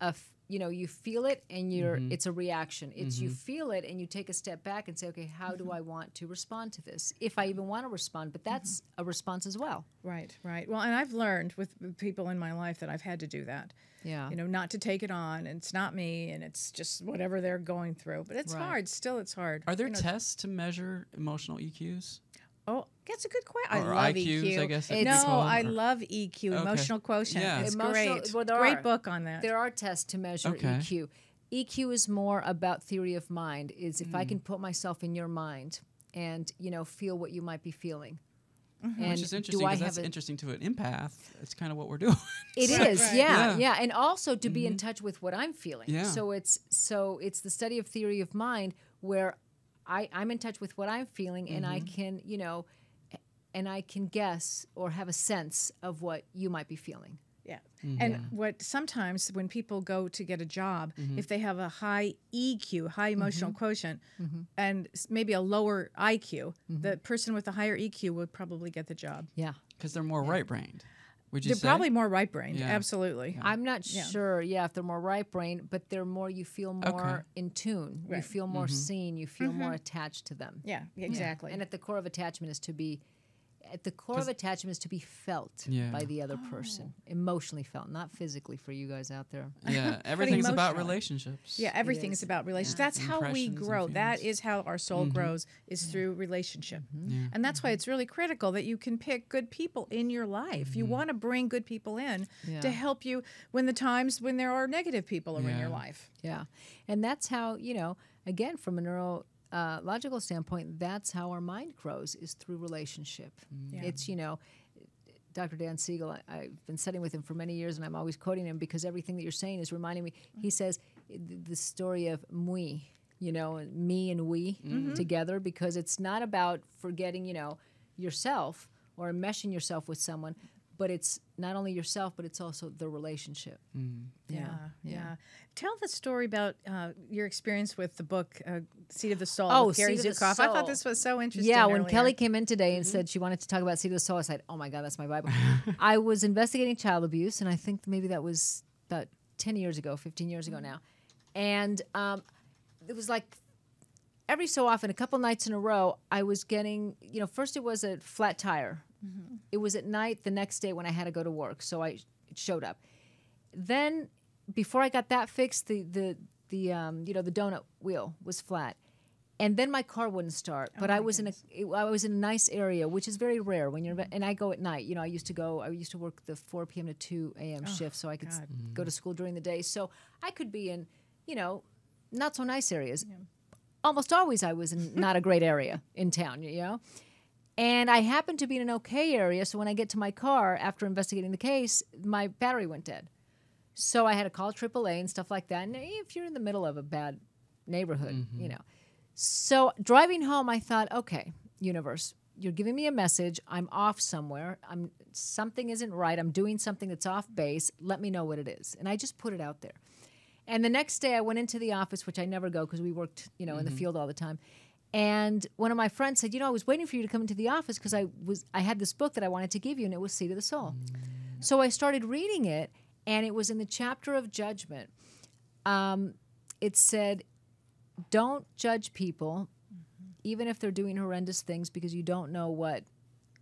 S4: you feel it and it's a reaction. It's you feel it and you take a step back and say, okay, how do I want to respond to this? If I even want to respond, but that's a response as well.
S5: Right. Well, and I've learned with people in my life that I've had to do that.
S4: Yeah.
S5: Not to take it on, and it's not me, and it's just whatever they're going through. But it's hard. Still, it's hard.
S6: Are there tests to measure emotional EQs?
S5: Oh, that's a good question. I
S6: Or
S5: love
S6: IQs,
S5: EQ.
S6: I guess.
S5: I love EQ, emotional quotient.
S6: Yeah.
S5: It's
S4: Emotional-
S5: great.
S4: well, there
S5: Great
S4: are.
S5: book on that.
S4: There are tests to measure EQ. EQ is more about theory of mind, is if I can put myself in your mind and, feel what you might be feeling. And
S6: Which is interesting,
S4: do I
S6: because
S4: have
S6: that's interesting to an empath. It's kind of what we're doing.
S4: It is, yeah. And also to be in touch with what I'm feeling.
S6: Yeah.
S4: So it's the study of theory of mind where I'm in touch with what I'm feeling, and I can, and I can guess or have a sense of what you might be feeling.
S5: Yeah. And what sometimes when people go to get a job, if they have a high EQ, high emotional quotient, and maybe a lower IQ, the person with a higher EQ would probably get the job.
S4: Yeah.
S6: Because they're more right-brained. Would you
S5: They're
S6: say?
S5: probably more right-brained.
S6: Yeah.
S5: Absolutely.
S4: I'm not sure, if they're more right-brained, but you feel more in tune. You
S5: Right.
S4: feel more seen. You feel more attached to them.
S5: Yeah, exactly.
S4: And at the core of attachment is to be felt by the other person, emotionally felt, not physically for you guys out there.
S6: Yeah, everything's about
S5: emotionally.
S6: relationships.
S5: Yeah, everything is about relationships. That's how we
S6: Impressions and
S5: grow. That
S6: feelings.
S5: is how our soul grows, is through relationship. And that's why it's really critical that you can pick good people in your life. You want to bring good people in to help you when there are negative people in your life.
S4: Yeah. And that's how, again, from a neurological standpoint, that's how our mind grows, is through relationship.
S5: Yeah.
S4: It's, Dr. Dan Siegel, I've been studying with him for many years, and I'm always quoting him because everything that you're saying is reminding me. He says the story of me, me and we together, because it's not about forgetting, yourself or meshing yourself with someone, but it's not only yourself, but it's also the relationship.
S5: Yeah. Tell the story about your experience with the book Seed of the Soul
S4: Oh,
S5: with Gary
S4: Seed of the
S5: Zukav. I thought
S4: Soul.
S5: this was so interesting.
S4: Yeah, when
S5: earlier.
S4: Kelly came in today and said she wanted to talk about Seed of the Soul, I said, oh my God, that's my Bible. I was investigating child abuse, and I think maybe that was about 10 years ago, 15 years ago now. And it was like every so often, a couple nights in a row, I was getting, first it was a flat tire. It was at night the next day when I had to go to work, so it showed up. Then, before I got that fixed, the donut wheel was flat, and then my car wouldn't start. But I was in a nice area, which is very rare when you're. And I go at night. I used to work the 4 p.m. to 2 a.m. shift, so I could go to school during the day. So I could be in, not so nice areas. Yeah. Almost always, I was in not a great area in town. And I happened to be in an okay area, so when I get to my car after investigating the case, my battery went dead. So I had to call AAA and stuff like that. And if you're in the middle of a bad neighborhood, So driving home, I thought, okay, universe, you're giving me a message. I'm off somewhere. Something isn't right. I'm doing something that's off base. Let me know what it is. And I just put it out there. And the next day I went into the office, which I never go because we worked, in the field all the time. And one of my friends said, I was waiting for you to come into the office because I had this book that I wanted to give you, and it was Seed of the Soul. So I started reading it, and it was in the chapter of judgment. It said, don't judge people, even if they're doing horrendous things, because you don't know what,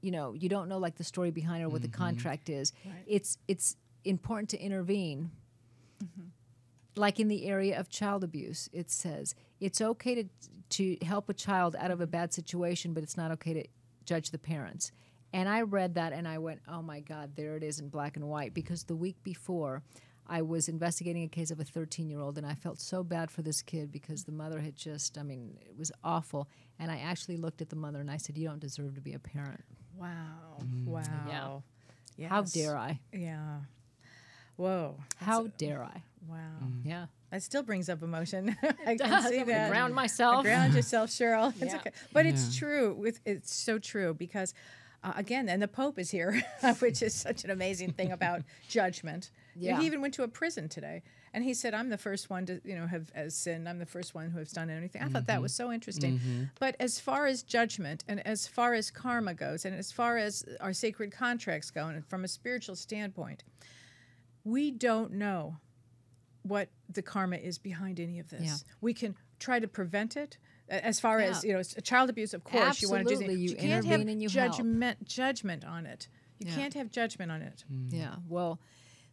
S4: you don't know like the story behind it or what the contract is.
S5: Right.
S4: It's important to intervene. Like in the area of child abuse, it says it's okay to help a child out of a bad situation, but it's not okay to judge the parents. And I read that and I went, oh my God, there it is in black and white. Because the week before, I was investigating a case of a 13-year-old, and I felt so bad for this kid because the mother had it was awful. And I actually looked at the mother and I said, you don't deserve to be a parent.
S5: Wow. Wow.
S4: Yeah.
S5: Yes.
S4: How dare I?
S5: Yeah. Whoa.
S4: How dare I?
S5: Wow.
S4: Yeah.
S5: That still brings up emotion. I can
S4: does.
S5: see
S4: I'm gonna
S5: that.
S4: ground myself.
S5: Ground yourself, Cheryl. It's
S4: Yeah.
S5: okay. But it's true. It's so true because, again, and the Pope is here, which is such an amazing thing about judgment.
S4: Yeah.
S5: He even went to a prison today, and he said, "I'm the first one to, have sinned. I'm the first one who has done anything." I thought that was so interesting. But as far as judgment, and as far as karma goes, and as far as our sacred contracts go, and from a spiritual standpoint, we don't know what the karma is behind any of this.
S4: Yeah.
S5: We can try to prevent it. As far as child abuse, of course, you want to do
S4: Absolutely,
S5: things.
S4: you
S5: can't have
S4: intervene and you help.
S5: judgment on it. You can't have judgment on it.
S4: Yeah. Well,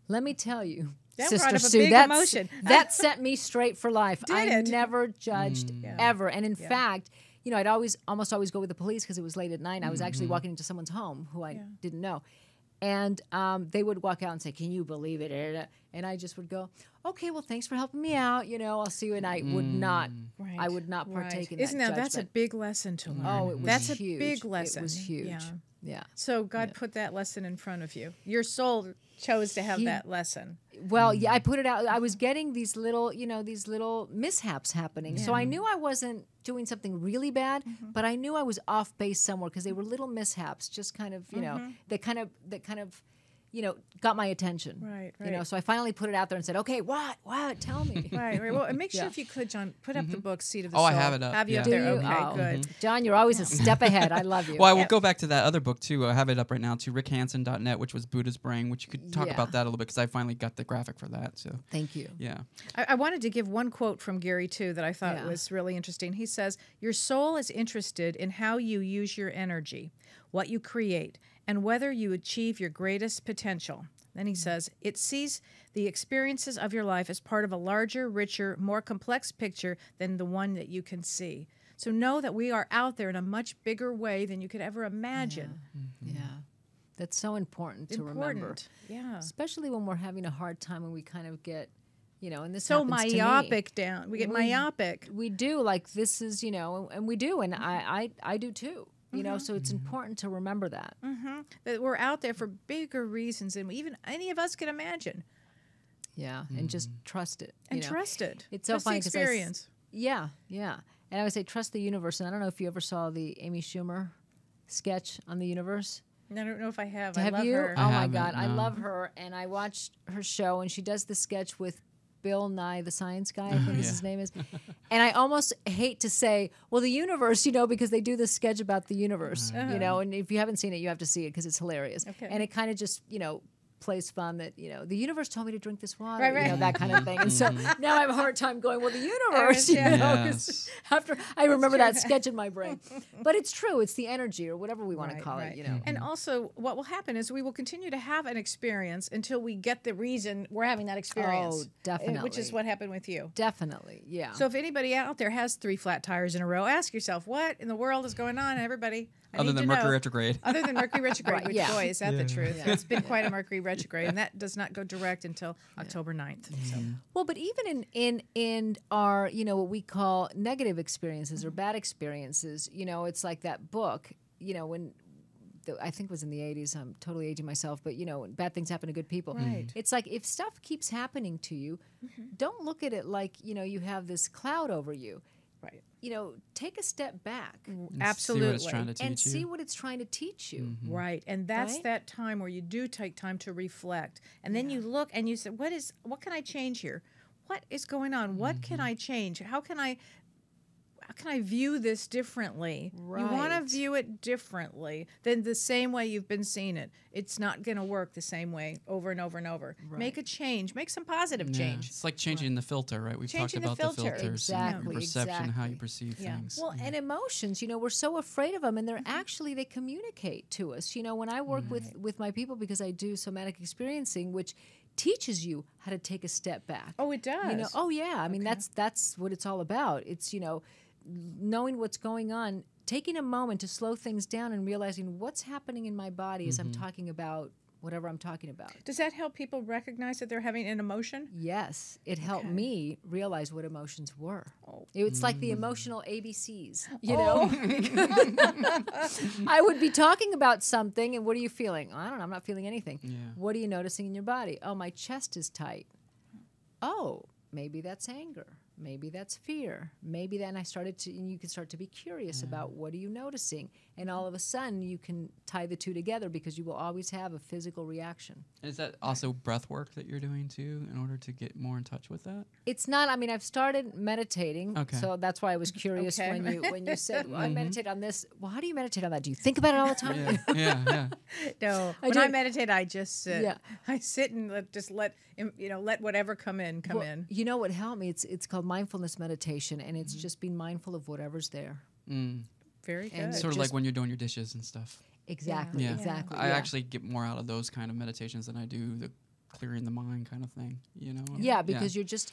S4: let me tell you,
S5: That
S4: Sister
S5: brought up a
S4: Sue,
S5: big emotion.
S4: that set me straight for life.
S5: Did
S4: I
S5: it?
S4: never judged ever. And in fact, I'd almost always go with the police because it was late at night. I was actually walking into someone's home who I didn't know. And they would walk out and say, "Can you believe it?" And I just would go, "Okay, well, thanks for helping me out. I'll see you." And I would not,
S5: Right.
S4: I would not partake in
S5: Isn't
S4: that.
S5: that's a
S4: judgment.
S5: big lesson to learn.
S4: Oh, it was
S5: that's
S4: huge.
S5: a big lesson.
S4: It was huge.
S5: Yeah.
S4: Yeah.
S5: So God put that lesson in front of you. Your soul chose to have that lesson.
S4: Well, yeah, I put it out. I was getting these little, these little mishaps happening. So I knew I wasn't doing something really bad, but I knew I was off base somewhere because they were little mishaps, just kind of, that kind of, got my attention.
S5: Right.
S4: So I finally put it out there and said, "Okay, what? Tell me."
S5: Right. Well, and make sure
S4: Yeah.
S5: if you could, John, put up the book "Seed of the
S6: Oh,
S5: Soul."
S6: I have it up,
S5: Have you
S6: yeah.
S5: up
S4: Do
S5: there?
S4: you?
S5: Okay,
S4: Oh.
S5: good.
S4: John, you're always a step ahead. I love you.
S6: Well, I will go back to that other book too. I have it up right now to rickhanson.net, which was Buddha's Brain, which you could talk
S4: Yeah.
S6: about that a little bit because I finally got the graphic for that. So
S4: Thank you.
S6: yeah.
S5: I wanted to give one quote from Gary, too, that I thought
S4: Yeah.
S5: was really interesting. He says, "Your soul is interested in how you use your energy, what you create, and whether you achieve your greatest potential." Then he says, "It sees the experiences of your life as part of a larger, richer, more complex picture than the one that you can see." So know that we are out there in a much bigger way than you could ever imagine.
S4: Yeah. That's so important to remember.
S5: Yeah.
S4: Especially when we're having a hard time and we kind of get, and this
S5: So
S4: happens to me.
S5: myopic down. We get myopic.
S4: We do, like this is, and we do, and I do too. So it's important to remember that.
S5: That we're out there for bigger reasons than even any of us can imagine.
S4: Yeah, and just trust it.
S5: And trust it.
S4: It's so
S5: Trust
S4: funny
S5: the
S4: 'cause
S5: experience.
S4: Yeah. And I would say trust the universe. And I don't know if you ever saw the Amy Schumer sketch on the universe.
S5: I don't know if I have. I
S4: Have
S5: love
S4: you?
S5: her.
S4: Oh my
S6: haven't,
S4: God, I
S6: no.
S4: love her, and I watched her show, and she does the sketch with Bill Nye, the science guy, I think his name is. And I almost hate to say, well, the universe, because they do this sketch about the universe, and if you haven't seen it, you have to see it because it's hilarious.
S5: Okay.
S4: And it kind of just, plays fun that, the universe told me to drink this water,
S5: Right.
S4: that kind of thing. And so now I have a hard time going, well, the universe,
S5: Yeah.
S4: 'cause after I remember that sketch in my brain. But it's true. It's the energy or whatever we want to call it,
S5: And also, what will happen is we will continue to have an experience until we get the reason we're having that experience.
S4: Oh, definitely.
S5: Which is what happened with you.
S4: Definitely, yeah.
S5: So if anybody out there has 3 flat tires in a row, ask yourself, what in the world is going on, everybody? I
S6: Other
S5: need
S6: than
S5: to
S6: Mercury
S5: know.
S6: retrograde.
S5: Other than Mercury retrograde,
S4: Right,
S5: which,
S4: yeah.
S5: boy, is that the truth.
S4: Yeah.
S5: It's been quite a Mercury retrograde, and that does not go direct until October 9th. So.
S4: Well, but even in our, what we call negative experiences or bad experiences, it's like that book, when I think it was in the 80s, I'm totally aging myself, but, when bad things happen to good people.
S5: Right.
S4: It's like if stuff keeps happening to you, don't look at it like, you have this cloud over you.
S5: Right.
S4: Take a step back
S5: Absolutely.
S6: See what it's trying to teach
S4: and
S6: you.
S4: see what it's trying to teach you.
S5: Right. And that's
S4: Right?
S5: that time where you do take time to reflect. And then you look and you say, what can I change here? what is going on? What can I change? How can I view this differently? You want to
S4: Right.
S5: view it differently than the same way you've been seeing it. It's not going to work the same way over and over and over. Make a change. Make some positive change.
S6: It's like changing the filter, right? We've
S5: Changing the
S6: talked about the
S5: filter.
S6: filters
S4: Exactly,
S6: and your perception, how you
S4: exactly.
S6: perceive
S5: Yeah.
S6: things.
S4: Well, and emotions, we're so afraid of them, and they're actually, they communicate to us. When I work with my people, because I do somatic experiencing, which teaches you how to take a step back.
S5: Oh, it does.
S4: Oh yeah. I mean, that's what it's all about. It's knowing what's going on, taking a moment to slow things down, and realizing what's happening in my body as I'm talking about whatever I'm talking about.
S5: Does that help people recognize that they're having an emotion?
S4: Yes, it helped me realize what emotions were. It's like the emotional ABCs, I would be talking about something, and what are you feeling? I don't know, I'm not feeling anything.
S6: Yeah.
S4: What are you noticing in your body? Oh, my chest is tight. Oh, maybe that's anger. Maybe that's fear. Maybe then and you can start to be curious about what are you noticing. And all of a sudden you can tie the two together, because you will always have a physical reaction.
S6: Is that also breath work that you're doing too in order to get more in touch with that?
S4: It's not, I've started meditating.
S6: Okay.
S4: So that's why I was curious
S5: Okay.
S4: when you said, well, I meditate on this. Well, how do you meditate on that? Do you think about it all the time?
S6: Yeah.
S5: No.
S4: I
S5: When I
S4: do-
S5: meditate, I just sit.
S4: Yeah.
S5: I sit and let whatever come in.
S4: Well, you know what helped me? It's called mindfulness meditation, and it's just being mindful of whatever's there.
S5: Very good.
S4: And
S6: Sort of
S4: just-
S6: like when you're doing your dishes and stuff.
S4: Exactly,
S6: Yeah.
S4: exactly.
S6: I
S4: yeah.
S6: actually get more out of those kind of meditations than I do the clearing the mind kind of thing,
S4: Yeah, because you're just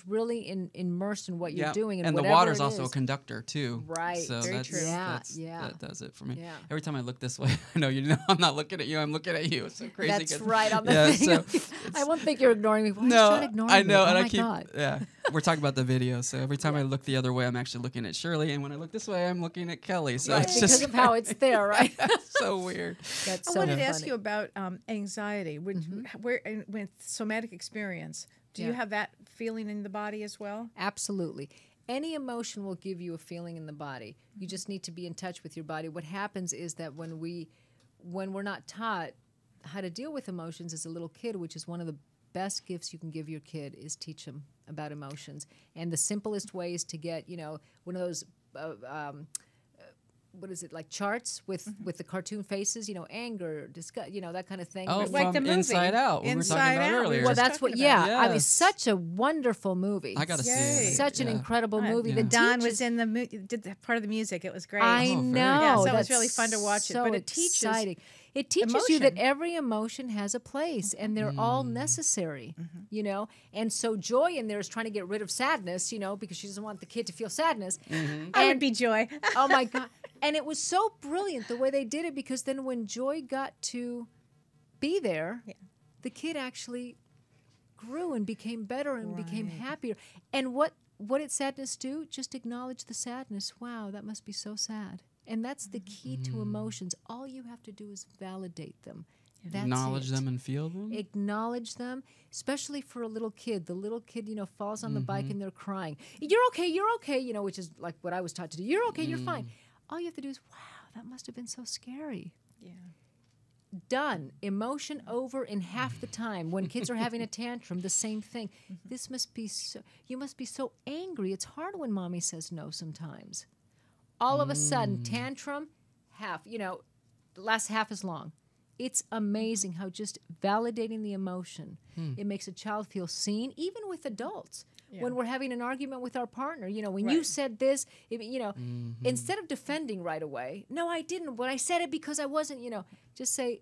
S4: really immersed in what you're doing,
S6: and the
S4: whatever
S6: water's
S4: it
S6: also a
S4: is.
S6: conductor too.
S4: Right.
S6: So
S5: Very
S6: that's,
S5: true.
S6: that does it for me.
S4: Yeah.
S6: Every time I look this way, I know I'm not looking at you. I'm looking at you. It's so crazy.
S4: That's
S6: 'cause-
S4: right on the
S6: yeah,
S4: thing.
S6: so
S4: I won't think you're ignoring me. Why
S6: no,
S4: start ignoring
S6: I know,
S4: me?
S6: and
S4: Oh
S6: I
S4: my
S6: keep.
S4: God.
S6: Yeah, we're talking about the video. So every time I look the other way, I'm actually looking at Shirley, and when I look this way, I'm looking at Kelly. So
S4: Right,
S6: it's
S4: because
S6: just
S4: of how it's there, right?
S6: so weird.
S4: That's
S5: I
S4: so
S5: wanted to
S4: funny.
S5: ask you about anxiety. With somatic experience, do you
S4: Yeah.
S5: have that feeling in the body as well?
S4: Absolutely. Any emotion will give you a feeling in the body. You just need to be in touch with your body. What happens is that when we're not taught how to deal with emotions as a little kid, which is one of the best gifts you can give your kid, is teach them about emotions. And the simplest way is to get, one of those what is it, like charts with the cartoon faces, anger, disgust, that kind of thing.
S6: Oh,
S5: Like
S6: from
S5: the movie.
S6: Inside Out. We were
S5: Inside
S6: talking about
S5: Out, we
S6: earlier.
S5: were
S4: Well,
S5: just
S4: that's what.
S5: talking
S4: Yeah,
S5: about
S6: it.
S4: I mean,
S6: Yes.
S4: such a wonderful movie.
S6: I got to see
S5: Yay.
S6: it.
S4: Such an
S6: Yeah.
S4: incredible movie.
S6: Yeah.
S4: that
S5: Don
S4: teaches-
S5: was in the did the part of the music. It was great.
S4: I
S6: Oh, very
S4: know.
S6: cool.
S5: Yeah, so it was
S4: that's
S5: really fun to watch it,
S4: so
S5: but it teaches
S4: exciting. It teaches you that
S5: emotion.
S4: every emotion has a place, and they're all necessary. And so joy in there is trying to get rid of sadness, because she doesn't want the kid to feel sadness.
S5: I would be Joy.
S4: Oh my God. And it was so brilliant the way they did it, because then when Joy got to be there, the kid actually grew and became better and became happier. And what did sadness do? Just acknowledge the sadness. Wow, that must be so sad. And that's the key to emotions. All you have to do is validate them. That's
S6: Acknowledge
S4: it.
S6: them and feel them.
S4: Acknowledge them, especially for a little kid. The little kid, falls on the bike and they're crying. You're okay, which is like what I was taught to do. You're okay, you're fine. All you have to do is, wow, that must have been so scary.
S5: Yeah.
S4: Done. Emotion over in half the time. When kids are having a tantrum, the same thing. This must be so, you must be so angry. It's hard when mommy says no sometimes. All of a sudden, tantrum, half, the last half as long. It's amazing how just validating the emotion, it makes a child feel seen, even with adults. When we're having an argument with our partner, when you said this, instead of defending right away, no, I didn't. But I said it because I wasn't, just say,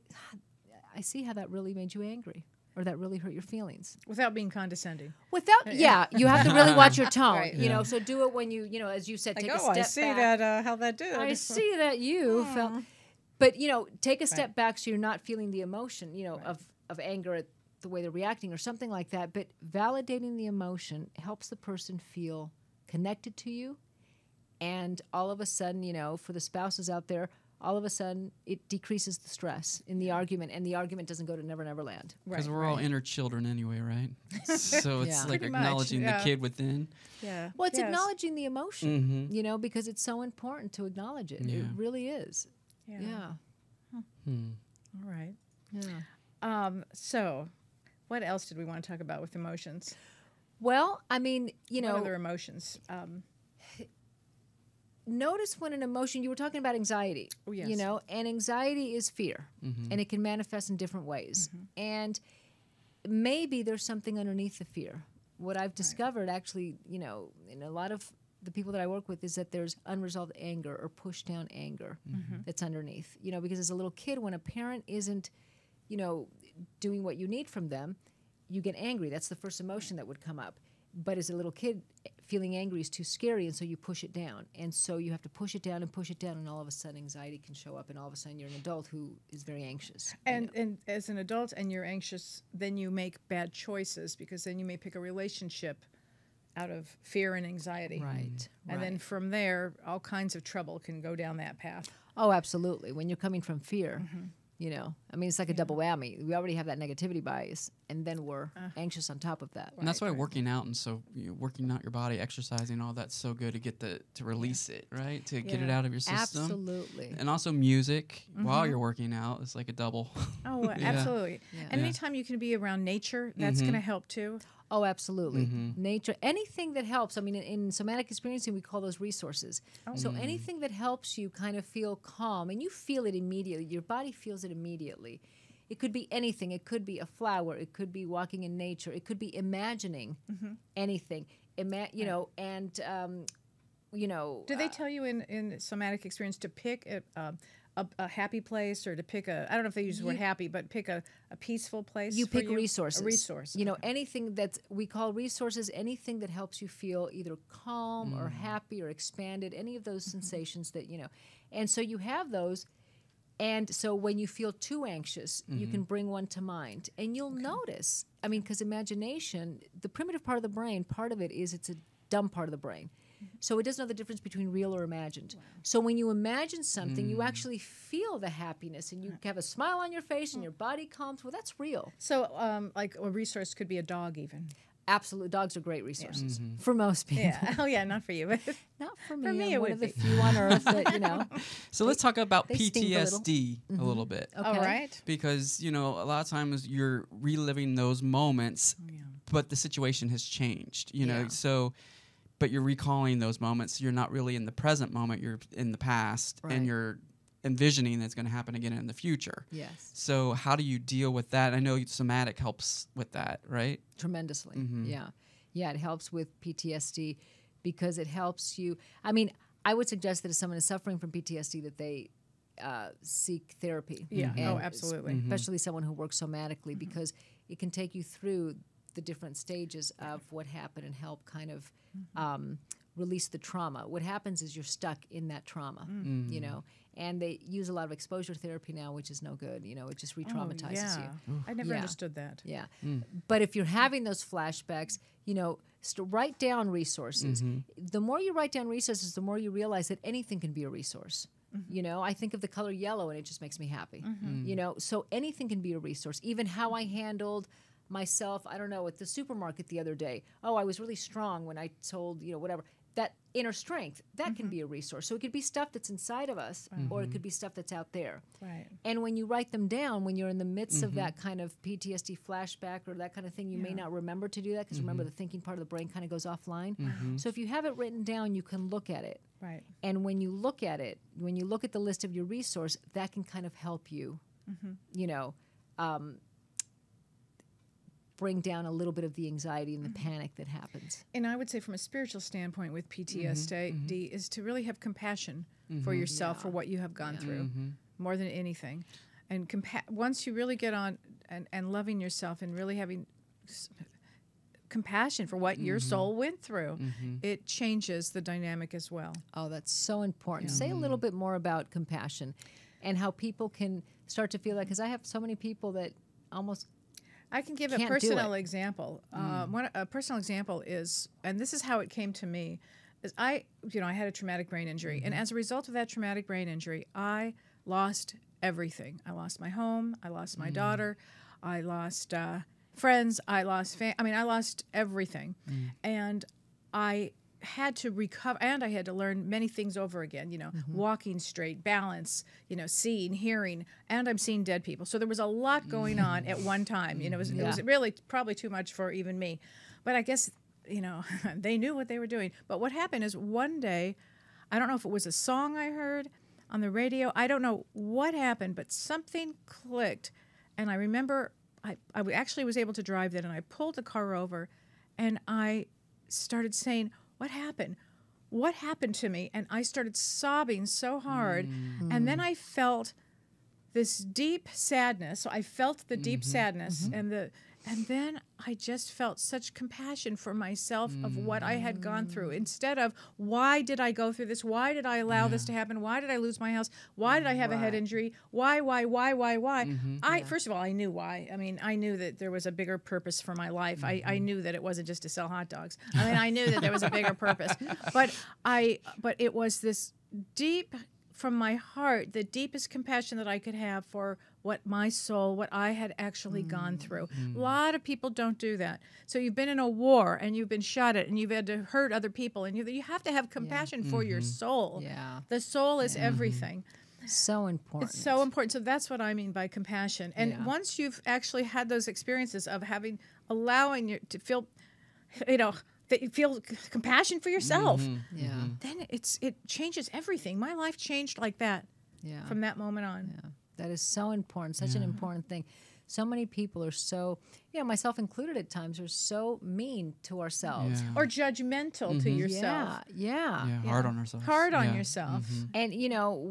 S4: I see how that really made you angry, or that really hurt your feelings.
S5: Without being condescending.
S4: Wwithout, you have to really watch your tone,
S5: Right.
S4: So do it when you, as you said,
S5: Like,
S4: take a
S5: oh,
S4: step
S5: I see
S4: back.
S5: that, how that did.
S4: I see that you felt, but take a step back so you're not feeling the emotion, of anger at the way they're reacting or something like that. But validating the emotion helps the person feel connected to you, and all of a sudden, for the spouses out there, all of a sudden it decreases the stress in the argument, and the argument doesn't go to Never Never Land.
S6: Because we're all inner children anyway, right? So it's
S4: Yeah.
S6: like
S5: Pretty much,
S6: acknowledging the
S5: yeah.
S6: kid within.
S5: Yeah.
S4: Well, it's
S5: Yes.
S4: acknowledging the emotion, because it's so important to acknowledge it. It
S6: Yeah.
S4: really is.
S5: Yeah.
S4: Yeah.
S5: All right.
S4: Yeah.
S5: So, what else did we want to talk about with emotions?
S4: Well, I mean,
S5: What other emotions?
S4: Notice when an emotion, you were talking about anxiety,
S5: Oh, yes.
S4: And anxiety is fear, and it can manifest in different ways. And maybe there's something underneath the fear. What I've discovered actually, in a lot of the people that I work with is that there's unresolved anger or pushed down anger that's underneath, because as a little kid, when a parent isn't, doing what you need from them, you get angry. That's the first emotion that would come up. But as a little kid, feeling angry is too scary, and so you push it down. And so you have to push it down, and all of a sudden anxiety can show up, and all of a sudden you're an adult who is very anxious.
S5: And as an adult and you're anxious, then you make bad choices, because then you may pick a relationship out of fear and anxiety.
S4: Right.
S5: And then from there, all kinds of trouble can go down that path.
S4: Oh, absolutely. When you're coming from fear, it's like a double whammy. We already have that negativity bias, and then we're anxious on top of that.
S6: And that's why working out working out your body, exercising, all that's so good to get to release it, right? To get it out of your system.
S4: Absolutely.
S6: And also music while you're working out is like a double.
S5: Oh, absolutely. And anytime you can be around nature, that's going to help too.
S4: Oh, absolutely. Nature, anything that helps. I mean, in somatic experiencing, we call those resources. So anything that helps you kind of feel calm, and you feel it immediately. Your body feels it immediately. It could be anything. It could be a flower. It could be walking in nature. It could be imagining anything.
S5: Do they tell you in somatic experience to pick a happy place, or to pick I don't know if they use the word happy, but pick a peaceful place?
S4: You pick resources.
S5: A resource.
S4: Anything we call resources, anything that helps you feel either calm or happy or expanded, any of those sensations that, And so you have those. And so when you feel too anxious, you can bring one to mind. And you'll notice, because imagination, the primitive part of the brain, part of it is it's a dumb part of the brain. So it doesn't know the difference between real or imagined. Wow. So when you imagine something, you actually feel the happiness, and you have a smile on your face, and your body calms. Well, that's real.
S5: So like a resource could be a dog even.
S4: Absolutely. Dogs are great resources for most people.
S5: Yeah. Oh, yeah, not for you. But
S4: not for me.
S5: For me,
S4: I'm
S5: it
S4: one
S5: would
S4: of the
S5: be.
S4: few on earth that,
S6: So let's talk about
S4: they stink a little.
S6: PTSD a little bit.
S4: Okay.
S5: All right.
S6: Because, a lot of times you're reliving those moments, but the situation has changed,
S4: Yeah.
S6: So, but you're recalling those moments. You're not really in the present moment. You're in the past,
S4: Right.
S6: and you're envisioning that's going to happen again in the future.
S4: Yes.
S6: So how do you deal with that? I know somatic helps with that, right?
S4: Tremendously. Yeah. Yeah, it helps with PTSD because it helps you. I would suggest that if someone is suffering from PTSD that they seek therapy.
S5: Yeah.
S4: And
S5: Oh, absolutely.
S4: Especially someone who works somatically because it can take you through the different stages of what happened and help kind of release the trauma. What happens is you're stuck in that trauma, and they use a lot of exposure therapy now, which is no good. It just re-traumatizes you.
S5: I never
S4: Yeah.
S5: understood that.
S4: Yeah. But if you're having those flashbacks, write down resources. The more you write down resources, the more you realize that anything can be a resource. I think of the color yellow and it just makes me happy. So anything can be a resource. Even how I handled myself, I don't know, at the supermarket the other day. Oh, I was really strong when I told, whatever. That inner strength, that can be a resource. So it could be stuff that's inside of us, or it could be stuff that's out there.
S5: Right.
S4: And when you write them down, when you're in the midst of that kind of PTSD flashback or that kind of thing, you may not remember to do that because remember the thinking part of the brain kind of goes offline. So if you have it written down, you can look at it.
S5: Right.
S4: And when you look at it, when you look at the list of your resource, that can kind of help you, bring down a little bit of the anxiety and the panic that happens.
S5: And I would say from a spiritual standpoint with PTSD is to really have compassion for yourself for what you have gone through more than anything. And once you really get on and loving yourself and really having compassion for what your soul went through, it changes the dynamic as well.
S4: Oh, that's so important. Say a little bit more about compassion and how people can start to feel that, because I have so many people that almost
S5: I can give a
S4: can't do
S5: personal
S4: it.
S5: example. A personal example is, and this is how it came to me, is I had a traumatic brain injury, and as a result of that traumatic brain injury, I lost everything. I lost my home. I lost my daughter. I lost friends. I lost I lost everything, and I had to recover, and I had to learn many things over again, walking straight, balance, seeing, hearing, and I'm seeing dead people. So there was a lot going on at one time. It was really probably too much for even me. But I guess they knew what they were doing. But what happened is one day, I don't know if it was a song I heard on the radio. I don't know what happened, but something clicked. And I remember I actually was able to drive that, and I pulled the car over, and I started saying, what happened? What happened to me? And I started sobbing so hard. And then I felt this deep sadness. So I felt the deep sadness and then I just felt such compassion for myself of what I had gone through. Instead of, why did I go through this? Why did I allow this to happen? Why did I lose my house? Why did I have a head injury? Why? First of all, I knew why. I mean, I knew that there was a bigger purpose for my life. I knew that it wasn't just to sell hot dogs. I mean, I knew that there was a bigger purpose. But it was this deep, from my heart, the deepest compassion that I could have for what I had actually gone through. A lot of people don't do that. So you've been in a war and you've been shot at and you've had to hurt other people, and you have to have compassion for your soul.
S4: Yeah.
S5: The soul is everything.
S4: So important.
S5: It's so important. So that's what I mean by compassion. And once you've actually had those experiences of allowing you to feel, that you feel compassion for yourself, then it changes everything. My life changed like that from that moment on.
S4: Yeah. That is so important, such an important thing. So many people are so, myself included at times, are so mean to ourselves.
S5: Yeah. Or judgmental to yourself.
S6: Yeah, hard on ourselves.
S5: Hard on yourself.
S4: And,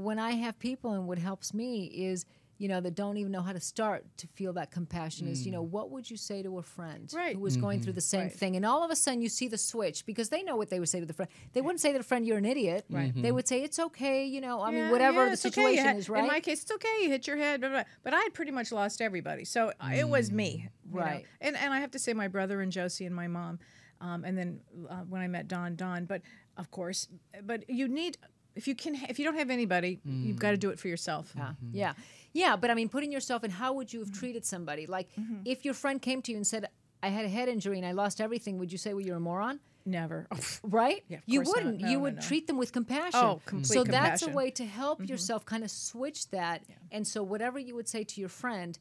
S4: when I have people, and what helps me is, that don't even know how to start to feel that compassion is, what would you say to a friend who was going through the same thing? And all of a sudden you see the switch, because they know what they would say to the friend. They wouldn't say to the friend, you're an idiot. Right. They would say, it's okay, whatever the situation is, right?
S5: In my case, it's okay, you hit your head, blah, blah, blah. But I had pretty much lost everybody. So it was me.
S4: Right.
S5: And I have to say my brother and Josie and my mom, and then when I met Don, but of course, but you need... If you don't have anybody, you've got to do it for yourself.
S4: Yeah. But I mean, putting yourself in, how would you have treated somebody? Like, if your friend came to you and said, I had a head injury and I lost everything, would you say, well, you're a moron?
S5: Never.
S4: Right?
S5: Yeah, of
S4: you
S5: course
S4: wouldn't.
S5: not. No,
S4: you
S5: no,
S4: would
S5: no.
S4: treat them with compassion.
S5: Oh, complete
S4: so
S5: compassion.
S4: that's a way to help yourself kind of switch that. Yeah. And so whatever you would say to your friend,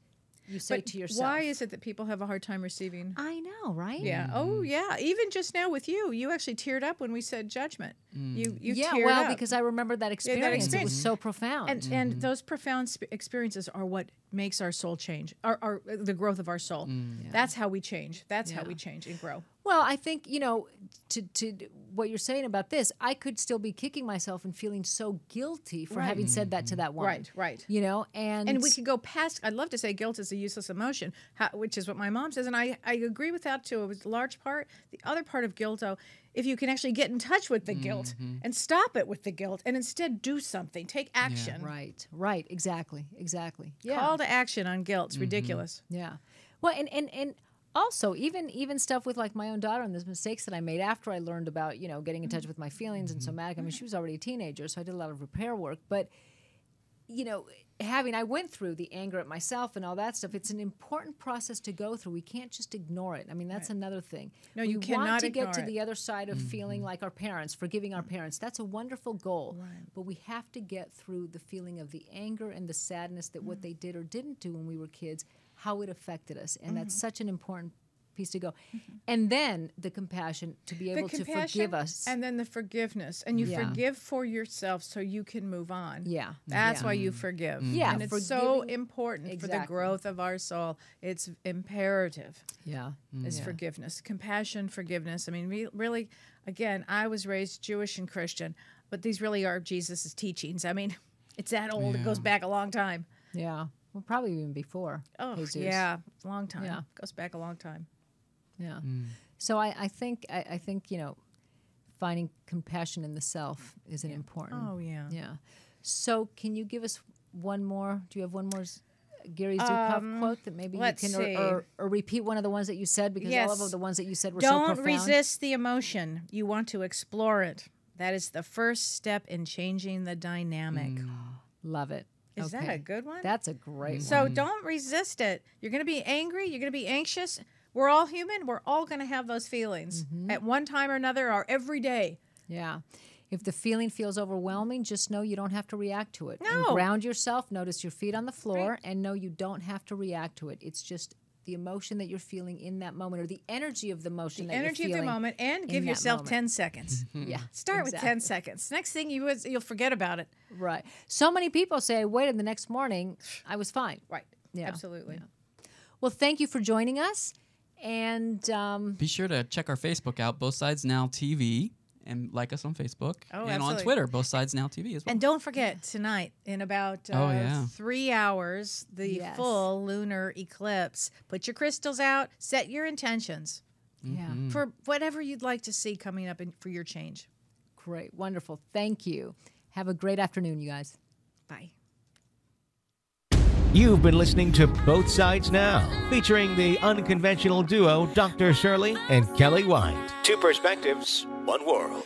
S4: you say to yourself.
S5: Why is it that people have a hard time receiving?
S4: I know, right?
S5: Yeah. Oh, yeah. Even just now with you actually teared up when we said judgment. You teared up.
S4: Because I remember that experience. It was so profound.
S5: And those profound experiences are what makes our soul change, our the growth of our soul. That's how we change. That's how we change and grow.
S4: Well, I think, to what you're saying about this, I could still be kicking myself and feeling so guilty for having said that to that woman.
S5: Right.
S4: And
S5: we could go past, I'd love to say guilt is a useless emotion, which is what my mom says, and I agree with that too. It was a large part. The other part of guilt, though, if you can actually get in touch with the guilt and stop it with the guilt and instead do something, take action.
S4: Yeah. Right. Exactly. Yeah.
S5: Call to action on guilt. It's ridiculous.
S4: Yeah. Well, and also, even stuff with like my own daughter and the mistakes that I made after I learned about, getting in touch with my feelings and somatic. I mean, she was already a teenager, so I did a lot of repair work. But, I went through the anger at myself and all that stuff. It's an important process to go through. We can't just ignore it. I mean, that's another thing.
S5: No, you cannot
S4: want to
S5: ignore
S4: get to
S5: it.
S4: the other side of feeling like our parents, forgiving our parents. That's a wonderful goal. Right. But we have to get through the feeling of the anger and the sadness that what they did or didn't do when we were kids, how it affected us. And that's such an important piece to go. And then the compassion to be able to forgive us.
S5: And then the forgiveness. And you forgive for yourself so you can move on.
S4: Yeah.
S5: That's why you forgive.
S4: Yeah.
S5: And it's so important for the growth of our soul. It's imperative.
S4: Yeah.
S5: Is forgiveness. Compassion, forgiveness. I mean, really, again, I was raised Jewish and Christian, but these really are Jesus' teachings. I mean, it's that old. It goes back a long time.
S4: Yeah. Well, probably even before.
S5: Oh,
S4: Jesus.
S5: yeah. Long time.
S4: Yeah.
S5: Goes back a long time.
S4: Yeah. So I think finding compassion in the self is an important.
S5: Oh yeah.
S4: Yeah. So can you give us one more? Do you have one more Gary Zukov quote that maybe you can or repeat one of the ones that you said, because all of the ones that you said were so profound.
S5: Don't resist the emotion. You want to explore it. That is the first step in changing the dynamic.
S4: Love it.
S5: Is that a good one?
S4: That's a great one.
S5: So don't resist it. You're going to be angry. You're going to be anxious. We're all human. We're all going to have those feelings at one time or another or every day.
S4: Yeah. If the feeling feels overwhelming, just know you don't have to react to it.
S5: No.
S4: And ground yourself. Notice your feet on the floor and know you don't have to react to it. It's just the emotion that you're feeling in that moment, or the energy of the emotion that
S5: Energy
S4: you're
S5: of
S4: feeling.
S5: the moment, and give
S4: that
S5: yourself
S4: moment.
S5: 10 seconds.
S4: Yeah.
S5: Start with 10
S4: exactly.
S5: seconds. Next thing you'll forget about it.
S4: Right. So many people say, I waited the next morning, I was fine.
S5: Right.
S4: Yeah.
S5: Absolutely.
S4: Yeah. Well, thank you for joining us. And
S6: Be sure to check our Facebook out, Both Sides Now TV, and like us on Facebook.
S5: Oh,
S6: and
S5: absolutely.
S6: on Twitter, Both Sides Now TV as well.
S5: And don't forget, tonight, in about 3 hours, the
S4: Yes.
S5: full lunar eclipse. Put your crystals out, set your intentions
S4: yeah,
S5: for whatever you'd like to see coming up for your change.
S4: great. Wonderful. Thank you. Have a great afternoon, you guys.
S5: Bye.
S2: You've been listening to Both Sides Now, featuring the unconventional duo Dr. Shirley and Kellee White.
S3: Two perspectives, one world.